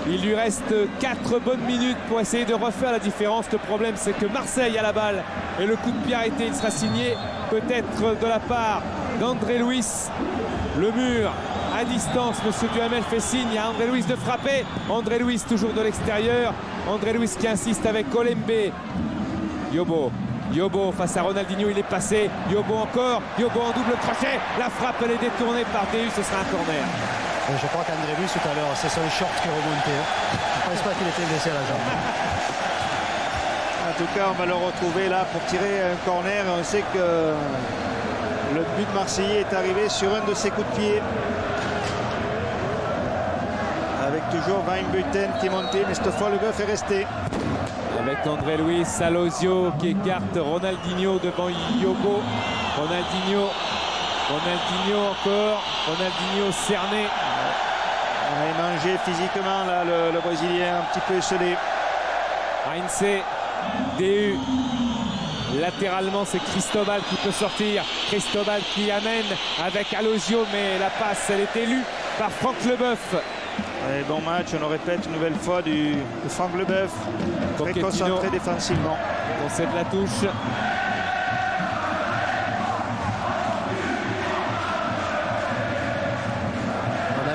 Il lui reste 4 bonnes minutes pour essayer de refaire la différence. Le problème, c'est que Marseille a la balle et le coup de pied arrêté, il sera signé peut-être de la part d'André Luis. Le mur à distance, monsieur Duhamel fait signe à André Luis de frapper. André Luis toujours de l'extérieur. André Luis qui insiste avec Olembe. Yobo face à Ronaldinho, il est passé. Yobo encore, Yobo en double crochet. La frappe, elle est détournée par Déhu, ce sera un corner. Je crois qu'André Luis tout à l'heure, c'est son short qui remontait. Je ne pense pas qu'il était blessé à la jambe. En tout cas, on va le retrouver là pour tirer un corner. On sait que le but marseillais est arrivé sur un de ses coups de pied. Avec toujours Van Buiten qui est monté, mais cette fois le bœuf est resté. Avec André Luis, Salozio qui écarte Ronaldinho devant Yobo. Ronaldinho encore. Ronaldinho cerné. On a mangé physiquement là, le Brésilien, un petit peu esselé. Heinze, Déhu. Latéralement, c'est Cristobal qui peut sortir. Cristobal qui amène avec Alozio, mais la passe, elle est élue par Franck Leboeuf. Et bon match, on le répète une nouvelle fois de Franck Leboeuf. Très concentré défensivement. On sait de la touche.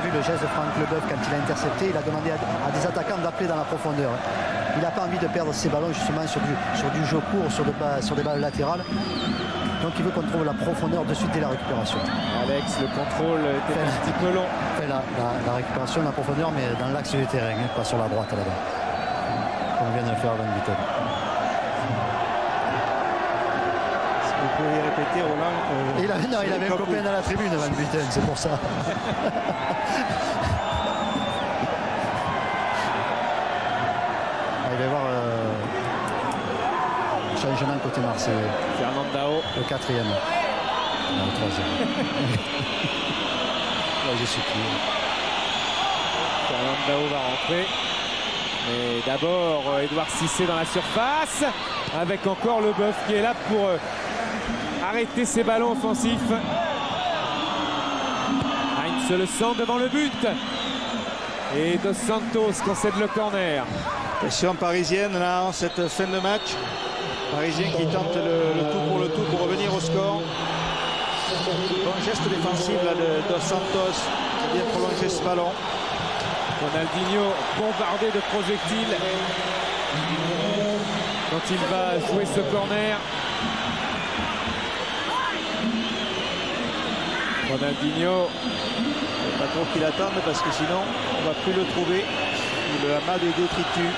Le geste de Franck Leboeuf quand il a intercepté, il a demandé à des attaquants d'appeler dans la profondeur. Il n'a pas envie de perdre ses ballons justement sur du jeu court, sur des balles latérales. Donc il veut qu'on trouve la profondeur de suite dès la récupération. Alex, le contrôle était un petit peu long. La récupération, la profondeur, mais dans l'axe du terrain, hein, pas sur la droite là-bas. Comme vient de le faire Van Buiten. Vous pouvez répéter, Roland. Il avait un copain dans la tribune, Van Buiten, c'est pour ça. Il va y avoir changement côté Marseille. Fernandao. Le 4e. Non, le 3e. Là, je suis plus. Fernandao va rentrer. Mais d'abord, Edouard Cissé dans la surface. Avec encore Leboeuf qui est là pour arrêter ses ballons offensifs. Heinz le sent devant le but. Et Dos Santos concède le corner. Pression parisienne là en cette fin de match. Parisien qui tente le tout pour revenir au score. Bon geste défensif là de Dos Santos. Qui vient prolonger ce ballon. Ronaldinho bombardé de projectiles. Quand il va jouer ce corner. Ronaldinho. Pas trop qu'il attende parce que sinon on va plus le trouver. Le amas des détritus.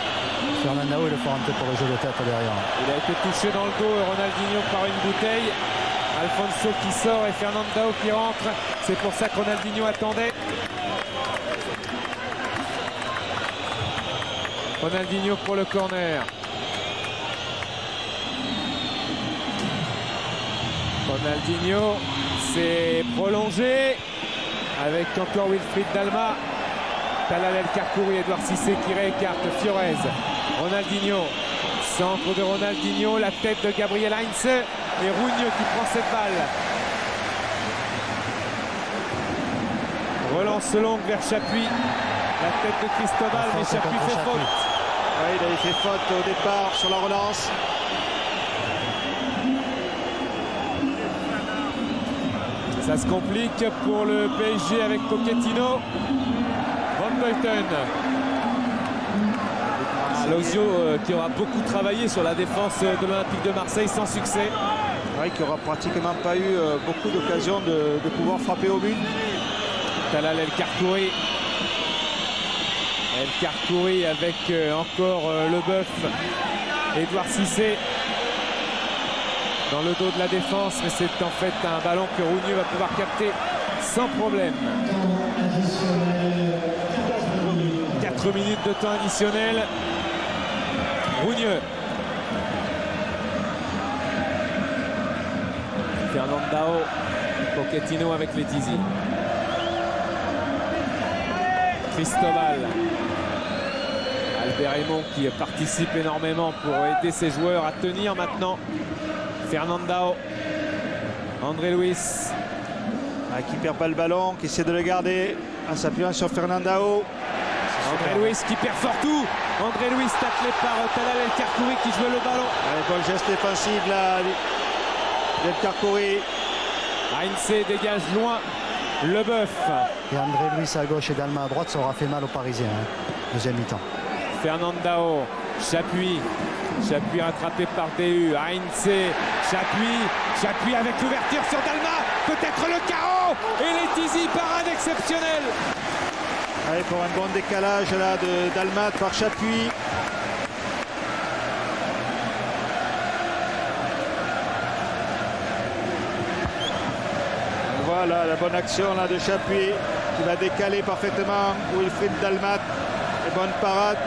Fernandao est le fort pour le jeu de tête derrière. Il a été touché dans le dos, Ronaldinho par une bouteille. Alfonso qui sort et Fernandao qui rentre. C'est pour ça que Ronaldinho attendait. Ronaldinho pour le corner. Ronaldinho s'est prolongé avec encore Wilfried Dalma. Talal El Karkouri, Edouard Cissé qui réécarte Fiorez. Ronaldinho, centre de Ronaldinho, la tête de Gabriel Heinze. Et Rougneux qui prend cette balle. Relance longue vers Chapuis. La tête de Cristobal, mais Chapuis fait faute. Oui, il avait fait faute au départ sur la relance. Ça se complique pour le PSG avec Pochettino. Van Buiten. Lozio qui aura beaucoup travaillé sur la défense de l'Olympique de Marseille sans succès. Oui, qui n'aura pratiquement pas eu beaucoup d'occasions de pouvoir frapper au but. Talal El Karkouri. El Karkouri avec encore Leboeuf. Edouard Cissé dans le dos de la défense, mais c'est en fait un ballon que Rougneux va pouvoir capter sans problème. 4 minutes de temps additionnel. Rougneux. Fernandao. Pochettino avec Letizy. Cristobal. Albert Raymond qui participe énormément pour aider ses joueurs à tenir maintenant. Fernandao. André Luis. Qui perd pas le ballon, qui essaie de le garder en s'appuyant sur Fernandao. André Luis qui perd fort tout. André Luis taclé par Talal El Karkouri qui joue le ballon. Bon geste défensif là d'El Karkouri. Heinze dégage loin. Leboeuf. Et André Luis à gauche et Dalma à droite, ça aura fait mal aux Parisiens. Deuxième mi-temps. Fernandao. Chapuis. Chapuis rattrapé par DU. Heinze. Chapuis avec l'ouverture sur Dalma. Peut-être le carreau. Et Letizy, parade exceptionnelle. Allez, pour un bon décalage là de Dalmat par Chapuis. Voilà la bonne action là de Chapuis qui va décaler parfaitement Wilfried Dalmat. Et bonne parade.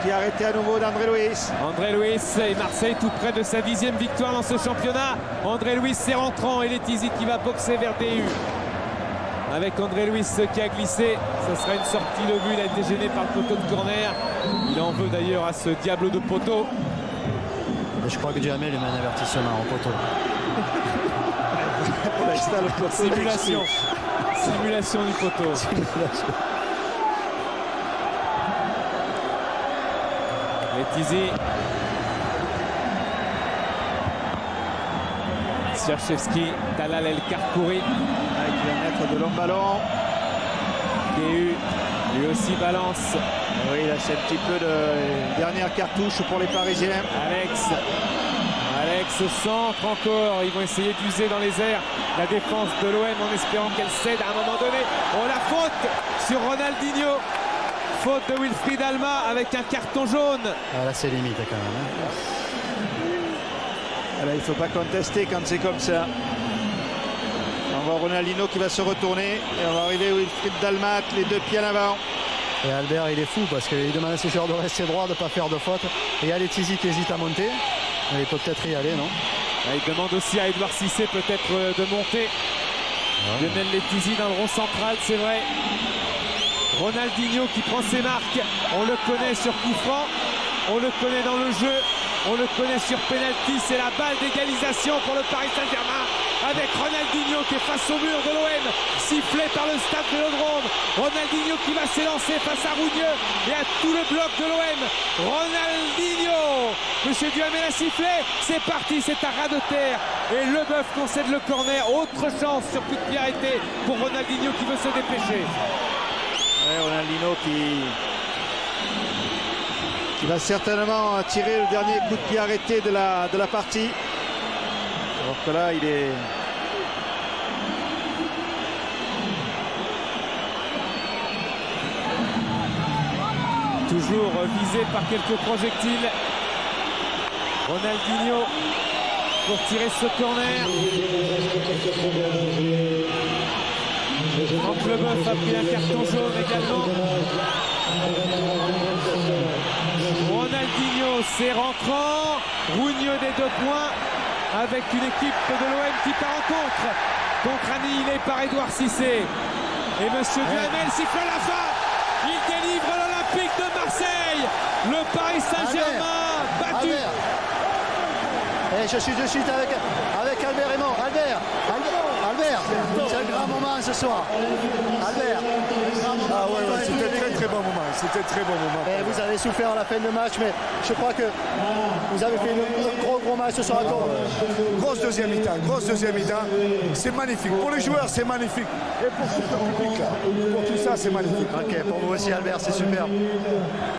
Qui a arrêté à nouveau d'André Luis. André Luis et Marseille tout près de sa 10e victoire dans ce championnat. André Luis c'est rentrant et Letizy qui va boxer vers DU. Avec André Luis qui a glissé, ce sera une sortie de but. Il a été gêné par le poteau de corner. Il en veut d'ailleurs à ce diable de poteau. Et je crois que Duhamel lui met un avertissement au poteau. Simulation. Simulation du poteau. Letizy. Cherchevski, Talal El Karkouri. Qui va mettre de longs ballons. DU, lui aussi balance. Oui, là c'est un petit peu de dernière cartouche pour les Parisiens. Alex au centre encore. Ils vont essayer d'user dans les airs la défense de l'OM en espérant qu'elle cède à un moment donné. Oh, la faute sur Ronaldinho. Faute de Wilfried Dalma avec un carton jaune. Ah, là c'est limite quand même. Là, il ne faut pas contester quand c'est comme ça. On voit Ronaldinho qui va se retourner et on va arriver Wilfried Dalmat, les deux pieds en avant. Et Albert il est fou parce qu'il demande à ses joueurs de rester droit, de ne pas faire de faute. Et il y a Letizy qui hésite à monter. Mais il peut peut-être y aller, non? Il demande aussi à Edouard Cissé peut-être de monter. Lionel Letizy dans le rond central, c'est vrai. Ronaldinho qui prend ses marques. On le connaît sur coup franc. On le connaît dans le jeu. On le connaît sur penalty. C'est la balle d'égalisation pour le Paris Saint-Germain. Avec Ronaldinho qui est face au mur de l'OM. Sifflé par le stade de Vélodrome. Ronaldinho qui va s'élancer face à Rougneux et à tout le bloc de l'OM. Ronaldinho. Monsieur Duhamel a sifflé. C'est parti, c'est un ras de terre. Et Leboeuf concède le corner. Autre chance sur coup de pied arrêté pour Ronaldinho qui veut se dépêcher. Ouais, Ronaldinho qui va certainement tirer le dernier coup de pied arrêté de la partie. Alors que là, il est... Toujours visé par quelques projectiles. Ronaldinho pour tirer ce corner. Franck Leboeuf a pris un carton jaune également. Ronaldinho, c'est rentrant. Rougneux des 2 points avec une équipe de l'OM qui part en contre annihilé par Edouard Cissé. Et monsieur Duhamel siffle la fin. Il délivre l'Olympique de Marseille. Le Paris Saint-Germain battu. Et je suis de suite avec Albert Raymond. Albert, c'est un grand moment ce soir. Albert. Ah ouais, c'était un très bon moment. C'était un très bon moment. Et vous avez souffert à la fin de match, mais je crois que vous avez fait un gros match ce soir. Grosse deuxième mi-temps. C'est magnifique. Pour les joueurs, c'est magnifique. Et pour tout le public, là, pour tout ça, c'est magnifique. Ok, pour vous aussi Albert, c'est super.